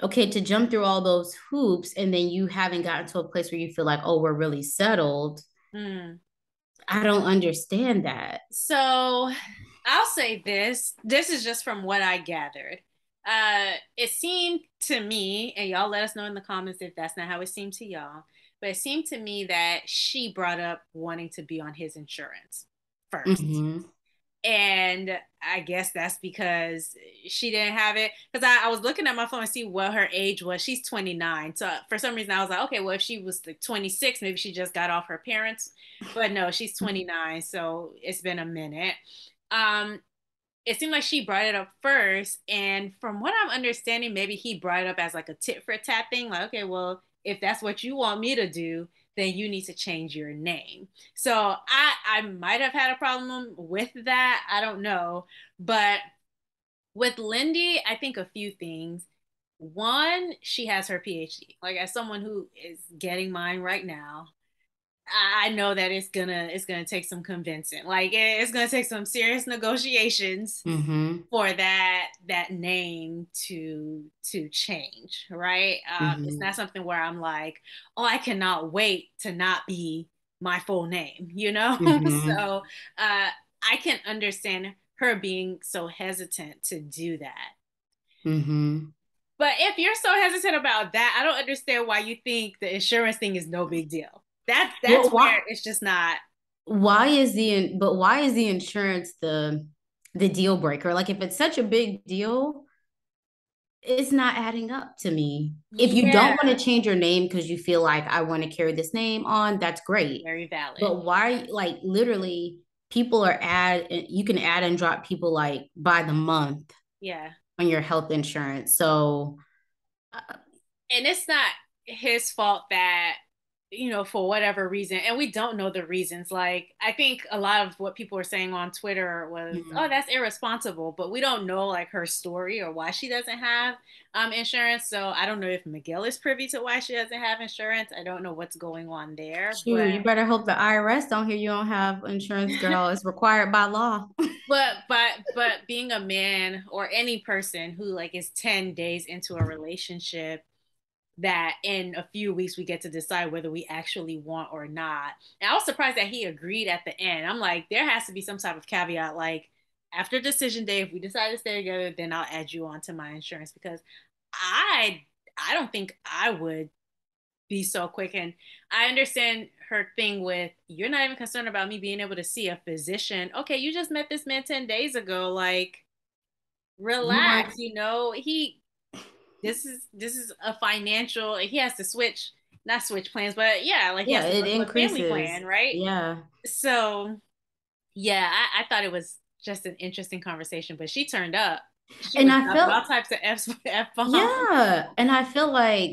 [SPEAKER 2] okay, to jump through all those hoops and then you haven't gotten to a place where you feel like, oh, we're really settled.
[SPEAKER 1] Mm.
[SPEAKER 2] I don't understand that.
[SPEAKER 1] So I'll say this. This is just from what I gathered. It seemed to me, and y'all let us know in the comments if that's not how it seemed to y'all, but it seemed to me that she brought up wanting to be on his insurance first.
[SPEAKER 2] Mm-hmm.
[SPEAKER 1] And I guess that's because she didn't have it. Because I was looking at my phone to see what her age was. She's 29. So for some reason, I was like, okay, well, if she was like 26, maybe she just got off her parents. But no, she's 29. So it's been a minute. Um, it seemed like she brought it up first. And from what I'm understanding, maybe he brought it up as like a tit for tat thing. Like, okay, well, if that's what you want me to do, then you need to change your name. So I might have had a problem with that. I don't know. But with Lindy, I think a few things. One, she has her PhD. Like as someone who is getting mine right now, I know that it's gonna take some convincing. Like it's gonna take some serious negotiations
[SPEAKER 2] Mm-hmm.
[SPEAKER 1] for that name to change, right? It's
[SPEAKER 2] Mm-hmm.
[SPEAKER 1] not something where I'm like, oh, I cannot wait to not be my full name, you know?
[SPEAKER 2] Mm-hmm.
[SPEAKER 1] So I can understand her being so hesitant to do that.
[SPEAKER 2] Mm-hmm.
[SPEAKER 1] But if you're so hesitant about that, I don't understand why you think the insurance thing is no big deal. That's
[SPEAKER 2] Well,
[SPEAKER 1] where it's just not.
[SPEAKER 2] why is the insurance the deal breaker? Like if it's such a big deal, it's not adding up to me. If you don't
[SPEAKER 1] Yeah,
[SPEAKER 2] want to change your name because you feel like I want to carry this name on, that's great.
[SPEAKER 1] very valid.
[SPEAKER 2] But why, like literally, people you can add and drop people like by the month
[SPEAKER 1] Yeah.
[SPEAKER 2] on your health insurance. So,
[SPEAKER 1] And it's not his fault that for whatever reason. And we don't know the reasons. Like, I think a lot of what people were saying on Twitter was, oh,
[SPEAKER 2] Mhm.
[SPEAKER 1] that's irresponsible. But we don't know like her story or why she doesn't have insurance. So I don't know if Miguel is privy to why she doesn't have insurance. I don't know what's going on there.
[SPEAKER 2] Shoot, you better hope the IRS don't hear you don't have insurance, girl. It's required by law.
[SPEAKER 1] But being a man or any person who like is 10 days into a relationship, that in a few weeks we get to decide whether we actually want or not. And I was surprised that he agreed at the end. I'm like, there has to be some type of caveat, like after decision day, if we decide to stay together, then I'll add you onto my insurance, because I I don't think I would be so quick. And I understand her thing with, you're not even concerned about me being able to see a physician. Okay, you just met this man 10 days ago. Like,
[SPEAKER 2] You
[SPEAKER 1] relax,
[SPEAKER 2] want,
[SPEAKER 1] this is a financial, he has to switch, not switch plans, but yeah, like he
[SPEAKER 2] yeah,
[SPEAKER 1] has to
[SPEAKER 2] it
[SPEAKER 1] go to a family
[SPEAKER 2] increases.
[SPEAKER 1] plan, right?
[SPEAKER 2] Yeah.
[SPEAKER 1] So yeah, I thought it was just an interesting conversation, but she turned up. She
[SPEAKER 2] And
[SPEAKER 1] was
[SPEAKER 2] I
[SPEAKER 1] dropping
[SPEAKER 2] felt,
[SPEAKER 1] all types of F bombs.
[SPEAKER 2] yeah. And I feel like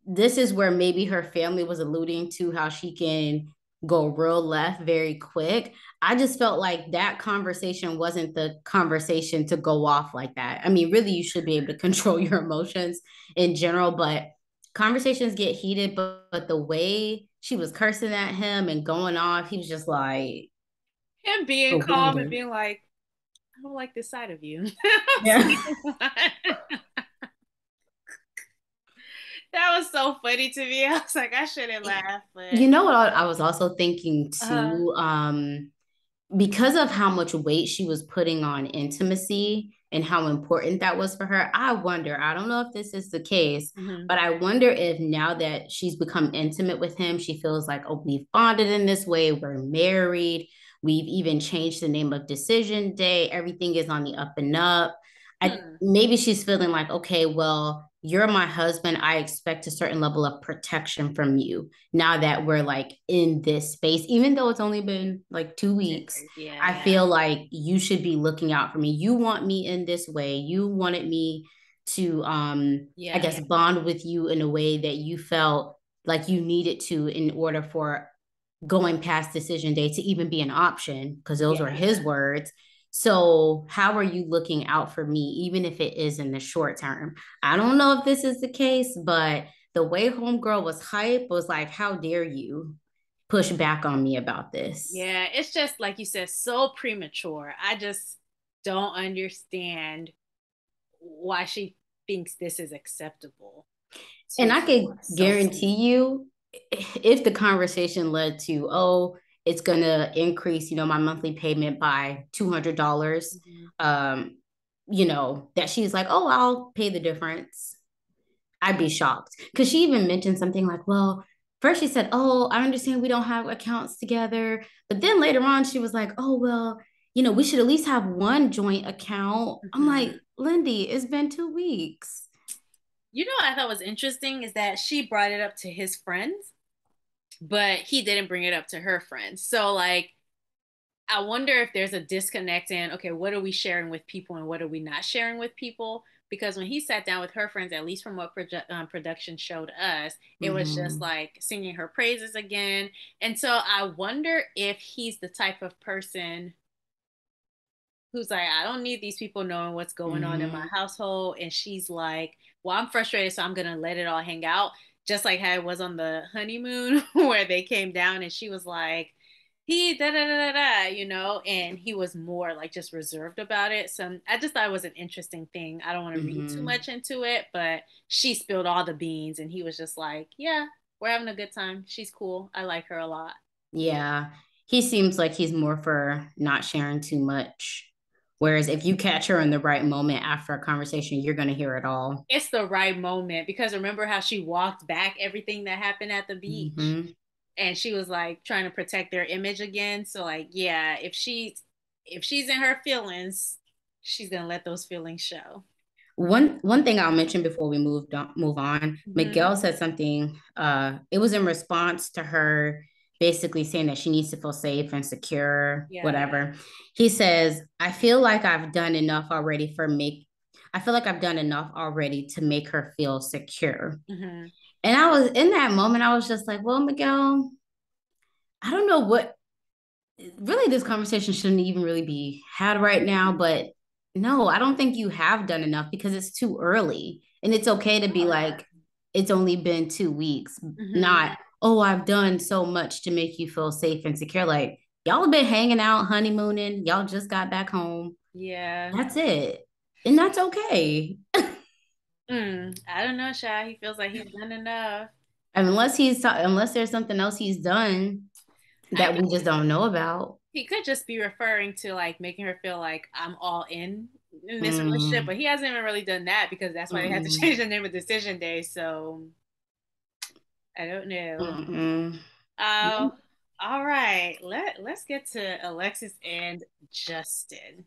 [SPEAKER 2] this is where maybe her family was alluding to how she can go real left very quick. I just felt like that conversation wasn't the conversation to go off like that. I mean, really, you should be able to control your emotions in general, but conversations get heated. But the way she was cursing at him and going off, he was just like,
[SPEAKER 1] Him being calm and
[SPEAKER 2] bewildered.
[SPEAKER 1] being like, I don't like this side of you.
[SPEAKER 2] Yeah.
[SPEAKER 1] That was so funny to me. I was like, I shouldn't laugh, but
[SPEAKER 2] You know what I was also thinking
[SPEAKER 1] uh,
[SPEAKER 2] too? Because of how much weight she was putting on intimacy and how important that was for her, I wonder, I don't know if this is the case,
[SPEAKER 1] mhm.
[SPEAKER 2] but I wonder if now that she's become intimate with him, she feels like, oh, we've bonded in this way, we're married, we've even changed the name of decision day, everything is on the up and up.
[SPEAKER 1] Hmm.
[SPEAKER 2] Maybe she's feeling like, okay, well, you're my husband. I expect a certain level of protection from you now that we're like in this space, even though it's only been like 2 weeks. I
[SPEAKER 1] Yeah.
[SPEAKER 2] feel like you should be looking out for me. You want me in this way. You wanted me to I
[SPEAKER 1] Yeah.
[SPEAKER 2] guess bond with you in a way that you felt like you needed to in order for going past decision day to even be an option, because those were
[SPEAKER 1] Yeah.
[SPEAKER 2] his words. So, how are you looking out for me, even if it is in the short term? I don't know if this is the case, but the way Homegirl was hype was like, how dare you push back on me about this?
[SPEAKER 1] Yeah. It's just like you said, so premature. I just don't understand why she thinks this is acceptable
[SPEAKER 2] And
[SPEAKER 1] to
[SPEAKER 2] I could
[SPEAKER 1] so
[SPEAKER 2] guarantee
[SPEAKER 1] soon.
[SPEAKER 2] you, if the conversation led to, oh, it's going to increase, my monthly payment by $200,
[SPEAKER 1] Mhm.
[SPEAKER 2] um, that she's like, oh, I'll pay the difference. I'd be shocked. Because she even mentioned something like, well, first she said, oh, I understand we don't have accounts together. But then later on, she was like, oh, well, we should at least have one joint account. I'm like,
[SPEAKER 1] Mhm.
[SPEAKER 2] Lindy, it's been 2 weeks.
[SPEAKER 1] What I thought was interesting is that she brought it up to his friends, but he didn't bring it up to her friends. So, like, I wonder if there's a disconnect in, okay, what are we sharing with people and what are we not sharing with people? Because when he sat down with her friends, at least from what production showed us, it was just
[SPEAKER 2] Mm-hmm.
[SPEAKER 1] like singing her praises again. And so I wonder if he's the type of person who's like, I don't need these people knowing what's going on in my
[SPEAKER 2] Mm-hmm.
[SPEAKER 1] household. And she's like, well, I'm frustrated, so I'm gonna let it all hang out. Just like how it was on the honeymoon where they came down and she was like, he da da da da da, and he was more like just reserved about it. So I just thought it was an interesting thing. I don't want to read too
[SPEAKER 2] Mm-hmm.
[SPEAKER 1] much into it, but she spilled all the beans and he was just like, yeah, we're having a good time. She's cool. I like her a lot.
[SPEAKER 2] Yeah. He seems like he's more for not sharing too much. Whereas if you catch her in the right moment after a conversation, you're going to hear it all.
[SPEAKER 1] It's the right moment, because remember how she walked back everything that happened at the beach,
[SPEAKER 2] Mm-hmm.
[SPEAKER 1] and she was like trying to protect their image again. So like, yeah, if she's in her feelings, she's gonna let those feelings show.
[SPEAKER 2] One thing I'll mention before we move on,
[SPEAKER 1] Hmm.
[SPEAKER 2] Miguel said something. It was in response to her basically saying that she needs to feel safe and secure,
[SPEAKER 1] Yeah.
[SPEAKER 2] whatever. He says, I feel like I've done enough already to make her feel secure.
[SPEAKER 1] Hmm.
[SPEAKER 2] And I was in that moment, I was just like, well, Miguel, I don't know what really this conversation shouldn't even really be had right now, but no, I don't think you have done enough because it's too early. And it's okay to be like, it's only been 2 weeks,
[SPEAKER 1] Mm-hmm.
[SPEAKER 2] not, oh, I've done so much to make you feel safe and secure. Like, y'all have been hanging out, honeymooning, y'all just got back home.
[SPEAKER 1] Yeah.
[SPEAKER 2] That's it. And that's okay.
[SPEAKER 1] I don't know, Shy. He feels like he's done enough.
[SPEAKER 2] Unless there's something else he's done
[SPEAKER 1] I
[SPEAKER 2] that we just don't know about.
[SPEAKER 1] He could just be referring to like making her feel like I'm all in this relationship,
[SPEAKER 2] Mm,
[SPEAKER 1] but he hasn't even really done that because that's why they had to
[SPEAKER 2] mm-mm,
[SPEAKER 1] change the name of Decision Day. So I don't know.
[SPEAKER 2] mm-mm.
[SPEAKER 1] Uh, all right. Let's get to Alexis and Justin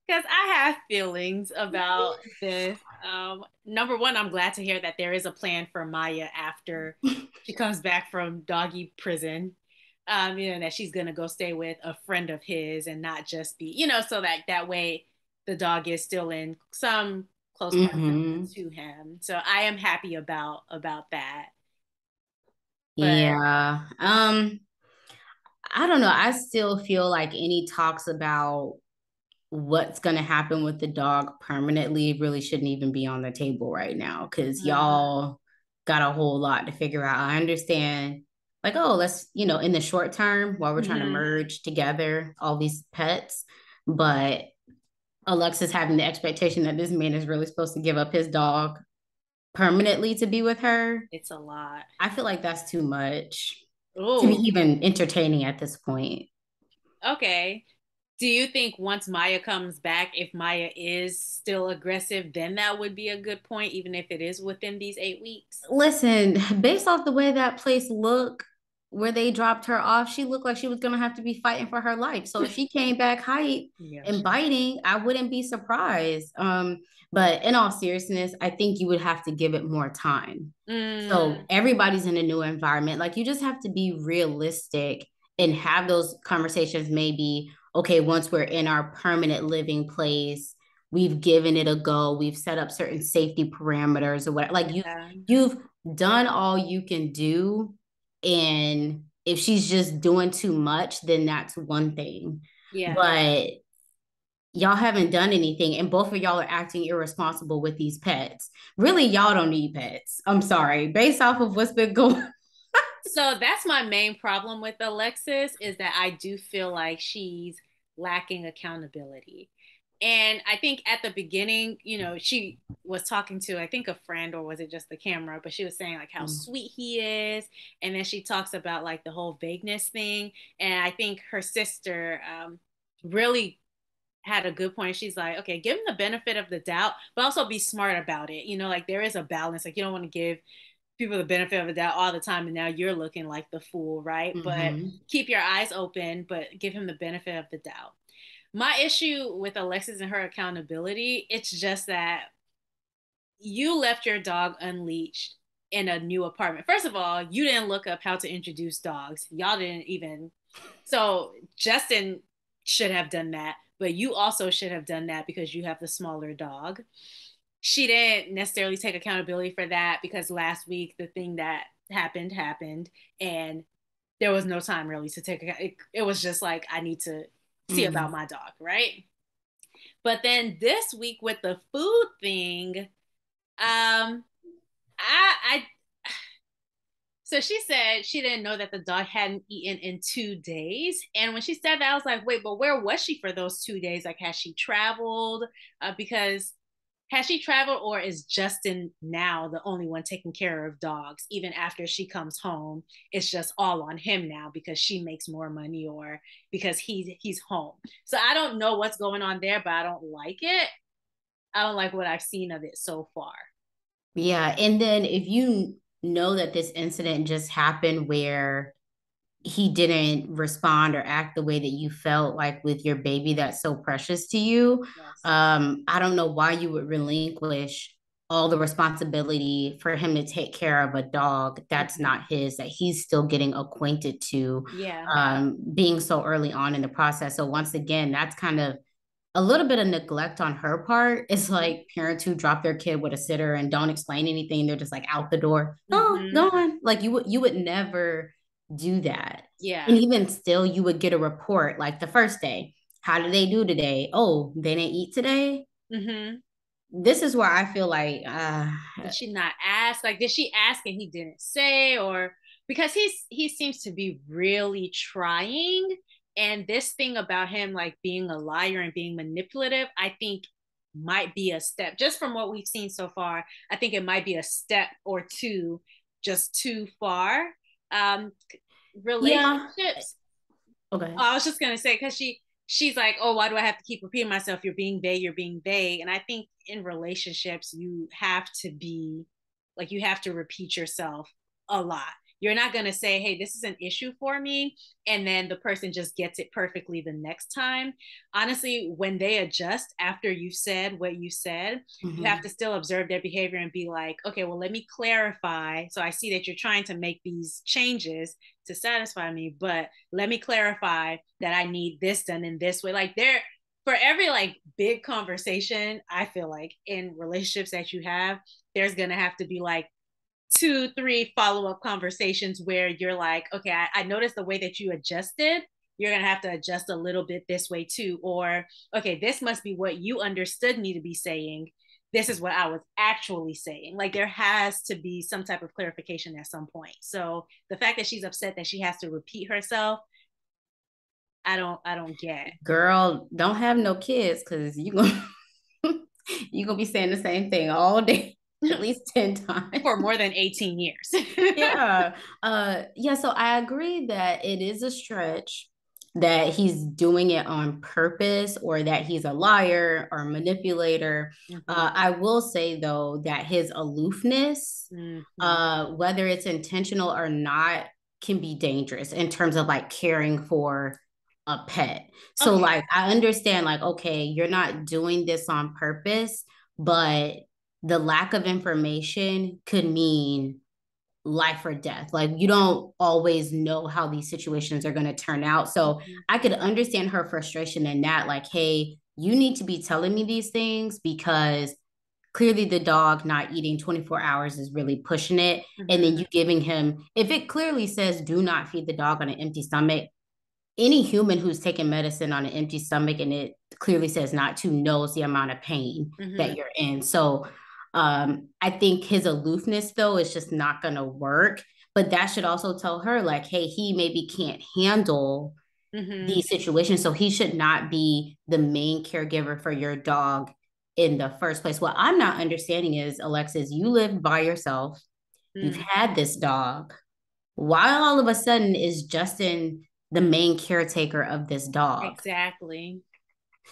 [SPEAKER 1] because I have feelings about this. Number one, I'm glad to hear that there is a plan for Maya after she comes back from doggy prison. That she's gonna go stay with a friend of his and not just be, so that way the dog is still in some close proximity
[SPEAKER 2] Hmm.
[SPEAKER 1] to him. So I am happy about that. But
[SPEAKER 2] Yeah. I don't know. I still feel like any talks about what's going to happen with the dog permanently really shouldn't even be on the table right now because
[SPEAKER 1] mm,
[SPEAKER 2] y'all got a whole lot to figure out. I understand, like, oh, let's, in the short term while we're trying to
[SPEAKER 1] mhm,
[SPEAKER 2] merge together all these pets, but Alexis having the expectation that this man is really supposed to give up his dog permanently to be with her.
[SPEAKER 1] it's a lot.
[SPEAKER 2] I feel like that's too much to be
[SPEAKER 1] Oh,
[SPEAKER 2] even entertaining at this point.
[SPEAKER 1] okay. Do you think once Maya comes back, if Maya is still aggressive, then that would be a good point, even if it is within these 8 weeks?
[SPEAKER 2] Listen, based off the way that place looked, where they dropped her off, she looked like she was gonna have to be fighting for her life. So if she came back hype
[SPEAKER 1] Yeah.
[SPEAKER 2] and biting, I wouldn't be surprised. But in all seriousness, I think you would have to give it more time. So
[SPEAKER 1] Mm,
[SPEAKER 2] everybody's in a new environment. Like you just have to be realistic and have those conversations maybe, okay, once we're in our permanent living place, we've given it a go, we've set up certain safety parameters or what like
[SPEAKER 1] yeah.
[SPEAKER 2] you've done all you can do. And if she's just doing too much, then that's one thing.
[SPEAKER 1] Yeah.
[SPEAKER 2] But y'all haven't done anything and both of y'all are acting irresponsible with these pets. Really, y'all don't need pets. I'm sorry. Based off of what's been going.
[SPEAKER 1] So that's my main problem with Alexis is that I do feel like she's lacking accountability. And I think at the beginning, she was talking to, I think, a friend, or was it just the camera? But she was saying like how sweet he is. And then she talks about like the whole vagueness thing. And I think her sister really had a good point. She's like, okay, give him the benefit of the doubt, but also be smart about it. Like there is a balance. Like you don't want to give people the benefit of the doubt all the time and now you're looking like the fool, right? But
[SPEAKER 2] Mm-hmm.
[SPEAKER 1] keep your eyes open, but give him the benefit of the doubt. My issue with Alexis and her accountability, it's just that you left your dog unleashed in a new apartment. First of all, you didn't look up how to introduce dogs. Y'all didn't even. So Justin should have done that, but you also should have done that because you have the smaller dog. She didn't necessarily take accountability for that because last week the thing that happened and there was no time really to take it was just like I need to see about
[SPEAKER 2] Mm-hmm.
[SPEAKER 1] my dog, right? But then this week with the food thing, I so she said she didn't know that the dog hadn't eaten in 2 days. And when she said that, I was like, wait, but where was she for those 2 days? Like, has she traveled? Because has she traveled, or is Justin now the only one taking care of dogs? Even after she comes home, it's just all on him now because she makes more money or because he's home. So I don't know what's going on there, but I don't like it. I don't like what I've seen of it so far.
[SPEAKER 2] Yeah. And then if you know that this incident just happened where he didn't respond or act the way that you felt like with your baby that's so precious to you,
[SPEAKER 1] Yes.
[SPEAKER 2] I don't know why you would relinquish all the responsibility for him to take care of a dog that's
[SPEAKER 1] Mm-hmm.
[SPEAKER 2] not his, that he's still getting acquainted to,
[SPEAKER 1] Yeah.
[SPEAKER 2] being so early on in the process. So once again, that's kind of a little bit of neglect on her part. It's
[SPEAKER 1] Mm-hmm.
[SPEAKER 2] like parents who drop their kid with a sitter and don't explain anything. They're just like out the door. Oh,
[SPEAKER 1] Mm-hmm.
[SPEAKER 2] go on. Like you would never do that. And
[SPEAKER 1] Yeah.
[SPEAKER 2] even still, you would get a report like the first day. How did they do today? Oh, they didn't eat today.
[SPEAKER 1] Mm-hmm.
[SPEAKER 2] This is where I feel like
[SPEAKER 1] Did she not ask? Like, did she ask and he didn't say? Or because he seems to be really trying. And this thing about him like being a liar and being manipulative, I think might be a step just from what we've seen so far. I think it might be a step or two just too far. Um,
[SPEAKER 2] yeah.
[SPEAKER 1] Relationships,
[SPEAKER 2] Okay.
[SPEAKER 1] I was just gonna say because she's like, oh, why do I have to keep repeating myself? You're being vague. You're being vague. And I think in relationships, you have to be like you have to repeat yourself a lot. You're not gonna say, hey, this is an issue for me, and then the person just gets it perfectly the next time. Honestly, when they adjust after you said what you said, you have
[SPEAKER 2] Mhm.
[SPEAKER 1] to still observe their behavior and be like, okay, well, let me clarify. So I see that you're trying to make these changes to satisfy me, but let me clarify that I need this done in this way. Like there, for every like big conversation, I feel like in relationships that you have, there's gonna have to be like two, three follow-up conversations where you're like, okay, I noticed the way that you adjusted. You're gonna have to adjust a little bit this way too. Or okay, this must be what you understood me to be saying. This is what I was actually saying. Like there has to be some type of clarification at some point. So the fact that she's upset that she has to repeat herself, I don't get.
[SPEAKER 2] Girl, don't have no kids because you gonna you gonna be saying the same thing all day, at least 10 times.
[SPEAKER 1] For more than 18 years.
[SPEAKER 2] Yeah. Yeah, so I agree that it is a stretch that he's doing it on purpose or that he's a liar or a manipulator.
[SPEAKER 1] Mm-hmm.
[SPEAKER 2] I will say though that his aloofness,
[SPEAKER 1] Mm-hmm.
[SPEAKER 2] whether it's intentional or not, can be dangerous in terms of like caring for a pet. So
[SPEAKER 1] Okay.
[SPEAKER 2] like I understand like okay, you're not doing this on purpose, but the lack of information could mean life or death. Like you don't always know how these situations are going to turn out. So
[SPEAKER 1] Mm-hmm.
[SPEAKER 2] I could understand her frustration in that, like, hey, you need to be telling me these things because clearly the dog not eating 24 hours is really pushing it. And
[SPEAKER 1] Mm-hmm.
[SPEAKER 2] then you giving him, if it clearly says do not feed the dog on an empty stomach, any human who's taking medicine on an empty stomach and it clearly says not to knows the amount of pain
[SPEAKER 1] Mm-hmm.
[SPEAKER 2] that you're in. So I think his aloofness though is just not going to work. But that should also tell her like, hey, he maybe can't handle
[SPEAKER 1] Mm-hmm.
[SPEAKER 2] these situations, so he should not be the main caregiver for your dog in the first place. What I'm not understanding is, Alexis, you live by yourself. You've
[SPEAKER 1] Mm.
[SPEAKER 2] had this dog. Why all of a sudden is Justin the main caretaker of this dog?
[SPEAKER 1] Exactly.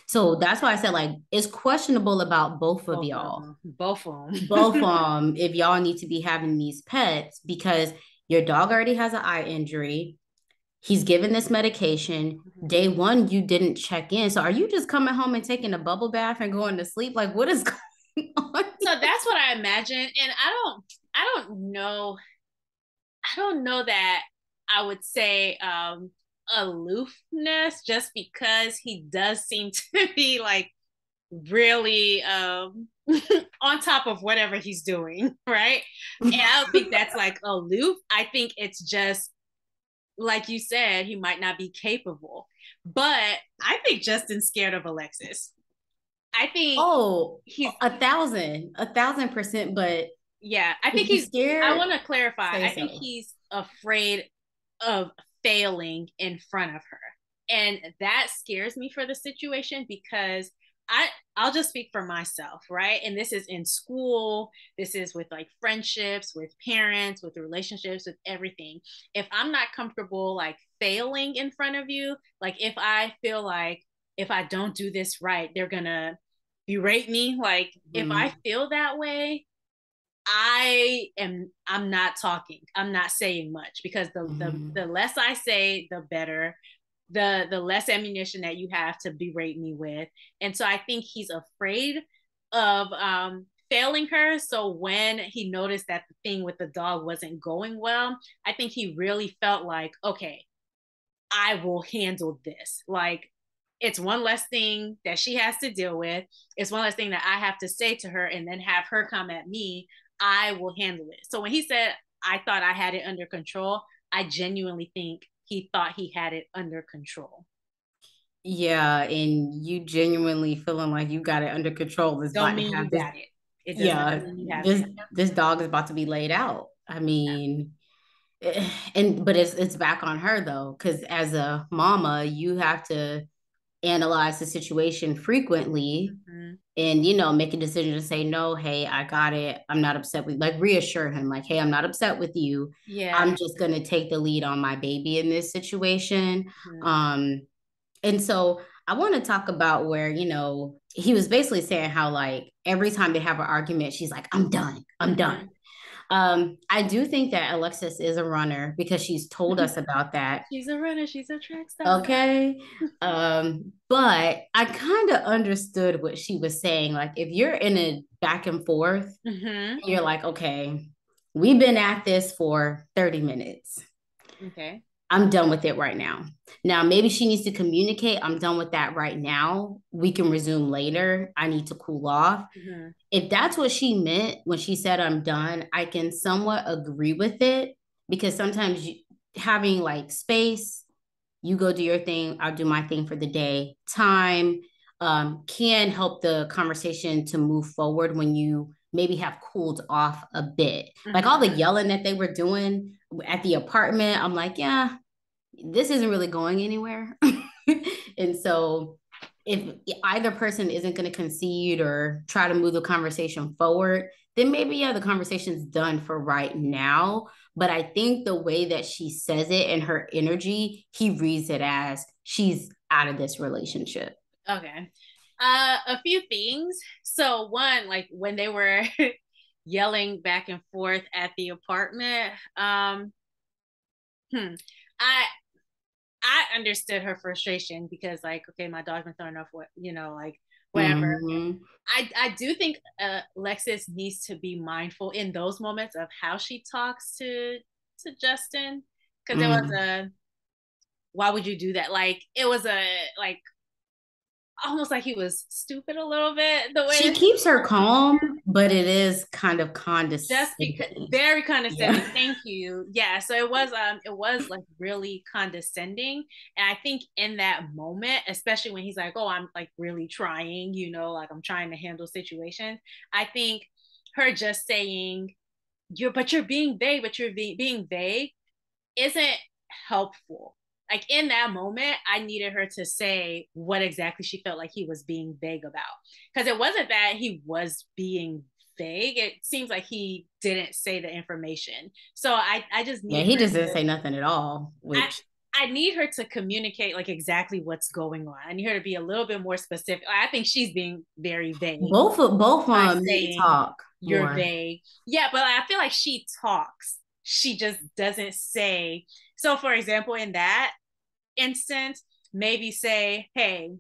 [SPEAKER 2] So that's why I said like it's questionable about both of
[SPEAKER 1] Both of
[SPEAKER 2] y'all.
[SPEAKER 1] them. Both of
[SPEAKER 2] Both
[SPEAKER 1] them.
[SPEAKER 2] if y'all need to be having these pets because your dog already has an eye injury. He's given this medication.
[SPEAKER 1] Mhm.
[SPEAKER 2] Day one, you didn't check in. So are you just coming home and taking a bubble bath and going to sleep? Like what is going on?
[SPEAKER 1] So that's what I imagine. And I don't know that I would say aloofness just because he does seem to be like really on top of whatever he's doing, right? And I don't think that's like aloof. I think it's just like you said, he might not be capable. But I think Justin's scared of Alexis. I think
[SPEAKER 2] Oh,
[SPEAKER 1] he's
[SPEAKER 2] 1,000%. But
[SPEAKER 1] yeah, I
[SPEAKER 2] if
[SPEAKER 1] think
[SPEAKER 2] you
[SPEAKER 1] he's I
[SPEAKER 2] scared,
[SPEAKER 1] want to clarify.
[SPEAKER 2] say
[SPEAKER 1] I think
[SPEAKER 2] so.
[SPEAKER 1] he's afraid of failing in front of her. And that scares me for the situation because I I'll just speak for myself, right? And this is in school, this is with like friendships, with parents, with relationships, with everything. If I'm not comfortable like failing in front of you, like if I feel like if I don't do this right, they're gonna berate me. Like if I
[SPEAKER 2] Mhm.
[SPEAKER 1] feel that way, I'm not talking. I'm not saying much because the
[SPEAKER 2] Mhm.
[SPEAKER 1] less I say, the better. The less ammunition that you have to berate me with. And so I think he's afraid of failing her. So when he noticed that the thing with the dog wasn't going well, I think he really felt like, okay, I will handle this. Like It's one less thing that she has to deal with. It's one less thing that I have to say to her and then have her come at me. I will handle it. So when he said, I thought I had it under control, I genuinely think he thought he had it under control.
[SPEAKER 2] Yeah, and you genuinely feeling like you got it under control is
[SPEAKER 1] Don't
[SPEAKER 2] about to
[SPEAKER 1] mean you
[SPEAKER 2] have this.
[SPEAKER 1] got it. It does not
[SPEAKER 2] Yeah,
[SPEAKER 1] mean you have it.
[SPEAKER 2] this dog is about to be laid out. I mean, and but it's back on her though, because as a mama, you have to analyze the situation frequently
[SPEAKER 1] Mm-hmm.
[SPEAKER 2] and make a decision to say no. Hey, I got it. I'm not upset with, like, reassure him like, hey, I'm not upset with you.
[SPEAKER 1] Yeah.
[SPEAKER 2] I'm just going to take the lead on my baby in this situation.
[SPEAKER 1] Mm-hmm.
[SPEAKER 2] And so I want to talk about where he was basically saying how, like, every time they have an argument, she's like, I'm done, I'm done.
[SPEAKER 1] Mm-hmm.
[SPEAKER 2] I do think that Alexis is a runner because she's told us about that.
[SPEAKER 1] She's a runner. She's a track star.
[SPEAKER 2] Okay. But I kind of understood what she was saying. Like, if you're in a back and forth,
[SPEAKER 1] Mm-hmm.
[SPEAKER 2] you're like, okay, we've been at this for 30 minutes.
[SPEAKER 1] Okay.
[SPEAKER 2] I'm done with it right now. Now, maybe she needs to communicate. I'm done with that right now. We can resume later. I need to cool off.
[SPEAKER 1] Mm-hmm.
[SPEAKER 2] If that's what she meant when she said I'm done, I can somewhat agree with it because sometimes having like space, you go do your thing, I'll do my thing for the day. Time can help the conversation to move forward when you maybe have cooled off a bit. Like all the
[SPEAKER 1] Mm-hmm.
[SPEAKER 2] yelling that they were doing at the apartment, I'm like, yeah, this isn't really going anywhere. And so if either person isn't going to concede or try to move the conversation forward, then maybe, yeah, the conversation's done for right now. But I think the way that she says it and her energy, he reads it as she's out of this relationship.
[SPEAKER 1] Okay. A few things. So one, like when they were yelling back and forth at the apartment, hmm, I I understood her frustration because like, okay, my dog's been throwing off what, like whatever.
[SPEAKER 2] Mm-hmm.
[SPEAKER 1] I do think Lexus needs to be mindful in those moments of how she talks to Justin because it was
[SPEAKER 2] Mm.
[SPEAKER 1] a why would you do that? Like it was a like almost like he was stupid a little bit the way
[SPEAKER 2] She
[SPEAKER 1] that she
[SPEAKER 2] keeps her
[SPEAKER 1] talked.
[SPEAKER 2] calm, but it is kind of
[SPEAKER 1] Just because
[SPEAKER 2] condescending.
[SPEAKER 1] very
[SPEAKER 2] Yeah.
[SPEAKER 1] condescending. Thank you. Yeah, so it was like really condescending. And I think in that moment, especially when he's like, "Oh, I'm like really trying, like I'm trying to handle situations." I think her just saying, you're being vague, but you're being vague isn't helpful. Like in that moment, I needed her to say what exactly she felt like he was being vague about. Because it wasn't that he was being vague. It seems like he didn't say the information. So I just
[SPEAKER 2] Yeah,
[SPEAKER 1] need
[SPEAKER 2] he
[SPEAKER 1] her
[SPEAKER 2] just didn't
[SPEAKER 1] to
[SPEAKER 2] say nothing at all,
[SPEAKER 1] I
[SPEAKER 2] which
[SPEAKER 1] I need her to communicate like exactly what's going on. I need her to be a little bit more specific. I think she's being very vague
[SPEAKER 2] both
[SPEAKER 1] by
[SPEAKER 2] need to
[SPEAKER 1] saying
[SPEAKER 2] talk
[SPEAKER 1] you're
[SPEAKER 2] more.
[SPEAKER 1] vague. Yeah, but I feel like she talks. She just doesn't say. So, for example, in that instance, maybe say, hey,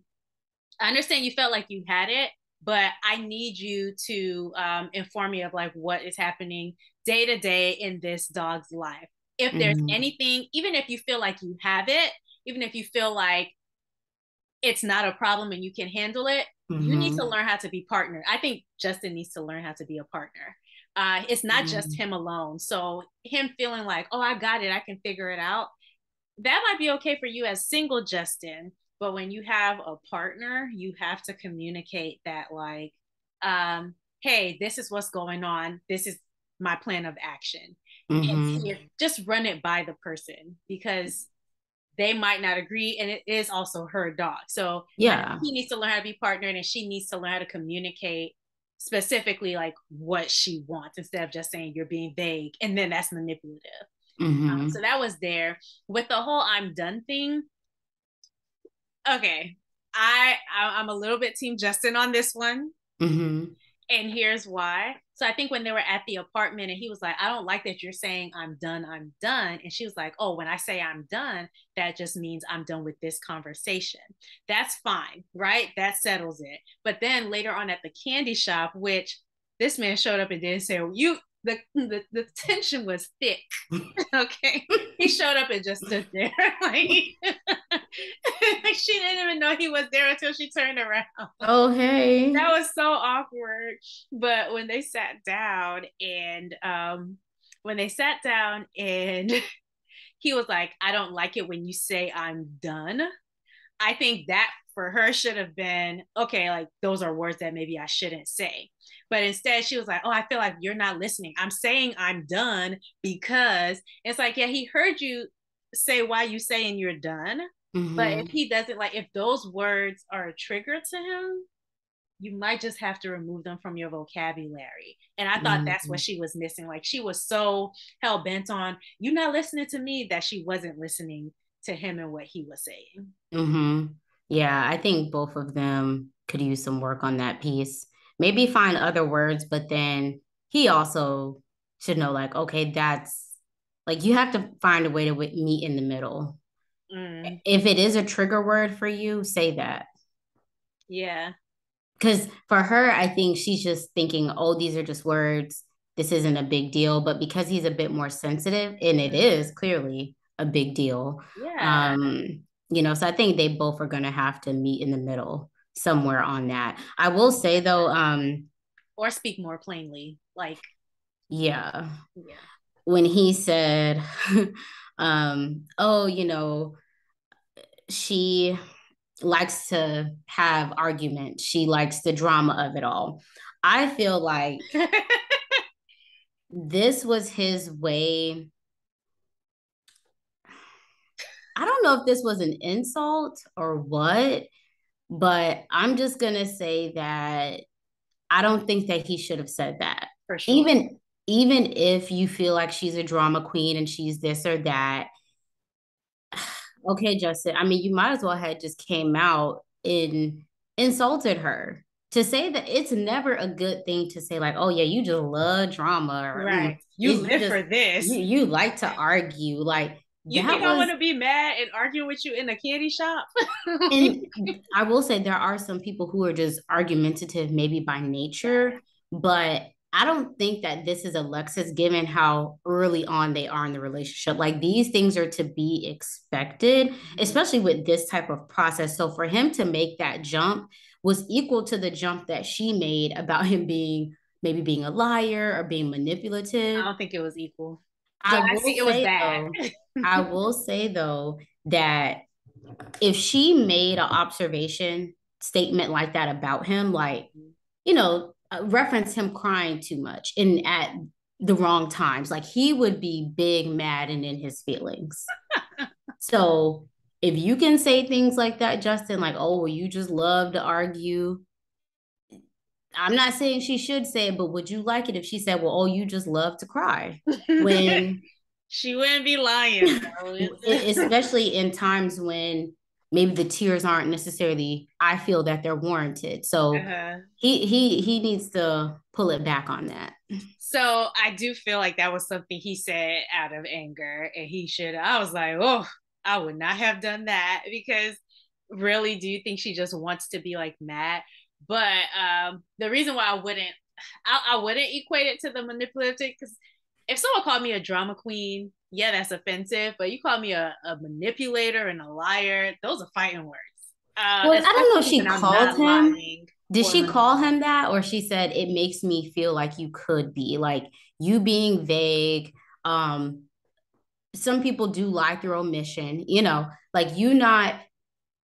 [SPEAKER 1] I understand you felt like you had it, but I need you to inform me of like what is happening day to day in this dog's life. If there's
[SPEAKER 2] Mm-hmm.
[SPEAKER 1] anything, even if you feel like you have it, even if you feel like it's not a problem and you can handle it, you need to
[SPEAKER 2] Mm-hmm.
[SPEAKER 1] learn how to be partnered. I think Justin needs to learn how to be a partner. It's not just
[SPEAKER 2] Mm-hmm.
[SPEAKER 1] him alone. So him feeling like, oh, I got it, I can figure it out. That might be okay for you as single Justin, but when you have a partner, you have to communicate that like, hey, this is what's going on. This is my plan of action. And
[SPEAKER 2] Mm-hmm.
[SPEAKER 1] see if just run it by the person because they might not agree and it is also her dog, so I think
[SPEAKER 2] Yeah.
[SPEAKER 1] he needs to learn how to be partnered and she needs to learn how to communicate specifically like what she wants instead of just saying you're being vague and then that's manipulative. So
[SPEAKER 2] Mm-hmm.
[SPEAKER 1] that was there with the whole I'm done thing. Okay, I'm a little bit team Justin on this one.
[SPEAKER 2] Mm-hmm.
[SPEAKER 1] And here's why. So I think when they were at the apartment and he was like, I don't like that you're saying I'm done, I'm done. And she was like, oh, when I say I'm done, that just means I'm done with this conversation. That's fine, right? That settles it. But then later on at the candy shop, which this man showed up and didn't say, the tension was thick. Okay, he showed up and just stood there, like she didn't even know he was there until she turned around.
[SPEAKER 2] Oh, hey.
[SPEAKER 1] That was so awkward. But when they sat down and he was like, I don't like it when you say I'm done. I think that for her should have been okay, like those are words that maybe I shouldn't say. But instead, she was like, oh, I feel like you're not listening. I'm saying I'm done because it's like, yeah, he heard you say why you saying you're done. But if
[SPEAKER 2] Mm-hmm.
[SPEAKER 1] he doesn't like, if those words are a trigger to him, you might just have to remove them from your vocabulary. And I thought that's
[SPEAKER 2] Mm-hmm.
[SPEAKER 1] what she was missing. Like she was so hell bent on you not listening to me that she wasn't listening to him and what he was saying.
[SPEAKER 2] Mm-hmm. Yeah, I think both of them could use some work on that piece. Maybe find other words, but then he also should know, like, okay, that's like you have to find a way to meet in the middle.
[SPEAKER 1] Mm,
[SPEAKER 2] If it is a trigger word for you, say that.
[SPEAKER 1] yeah.
[SPEAKER 2] Because for her, I think she's just thinking, oh, these are just words. This isn't a big deal. But because he's a bit more sensitive, and it
[SPEAKER 1] Mm,
[SPEAKER 2] is clearly a big deal,
[SPEAKER 1] yeah.
[SPEAKER 2] um, so I think they both are going to have to meet in the middle somewhere on that. I will say though,
[SPEAKER 1] Or speak more plainly. Like,
[SPEAKER 2] yeah,
[SPEAKER 1] yeah.
[SPEAKER 2] when he said, oh, she likes to have arguments. She likes the drama of it all. I feel like this was his way. I don't know if this was an insult or what, but I'm just going to say that I don't think that he should have said that.
[SPEAKER 1] For sure.
[SPEAKER 2] Even if you feel like she's a drama queen and she's this or that, okay, Justin. I mean, you might as well have just came out and insulted her. To say that it's never a good thing to say, like, oh yeah, you just love drama, or
[SPEAKER 1] Right. You
[SPEAKER 2] it's you
[SPEAKER 1] live
[SPEAKER 2] just
[SPEAKER 1] for this.
[SPEAKER 2] you like to argue. Like
[SPEAKER 1] You
[SPEAKER 2] that
[SPEAKER 1] think I want
[SPEAKER 2] was
[SPEAKER 1] to be mad and arguing with you in a candy shop?
[SPEAKER 2] and I will say there are some people who are just argumentative, maybe by nature, but I don't think that this is Alexis given how early on they are in the relationship. Like these things are to be expected,
[SPEAKER 1] Mhm.
[SPEAKER 2] especially with this type of process. So for him to make that jump was equal to the jump that she made about him being a liar or being
[SPEAKER 1] I
[SPEAKER 2] manipulative.
[SPEAKER 1] don't think it was equal, but
[SPEAKER 2] I
[SPEAKER 1] I
[SPEAKER 2] will
[SPEAKER 1] see it was
[SPEAKER 2] say
[SPEAKER 1] bad.
[SPEAKER 2] though, I will say though that if she made an observation statement like that about him, like, reference him crying too much and at the wrong times, like he would be big mad and in his feelings. So if you can say things like that, Justin, like, oh, well, you just love to argue. I'm not saying she should say it, but would you like it if she said, well, oh, you just love to cry? When
[SPEAKER 1] She wouldn't be lying though.
[SPEAKER 2] especially in times when maybe the tears aren't necessarily I feel that they're warranted. So
[SPEAKER 1] Uh-huh.
[SPEAKER 2] he needs to pull it back on that.
[SPEAKER 1] So I do feel like that was something he said out of anger, and he should. I was like, oh, I would not have done that because really, do you think she just wants to be like mad? But the reason why I wouldn't equate it to the manipulative because if someone called me a drama queen, yeah, that's offensive. But you call me a manipulator and a liar, those are fighting words.
[SPEAKER 2] Well, I don't know if
[SPEAKER 1] Especially
[SPEAKER 2] she
[SPEAKER 1] when I'm
[SPEAKER 2] called
[SPEAKER 1] not
[SPEAKER 2] him.
[SPEAKER 1] lying
[SPEAKER 2] Did
[SPEAKER 1] or
[SPEAKER 2] she call
[SPEAKER 1] manipulating.
[SPEAKER 2] him that, or she said it makes me feel like you could be like you being vague? Um, some people do lie through omission, like you not.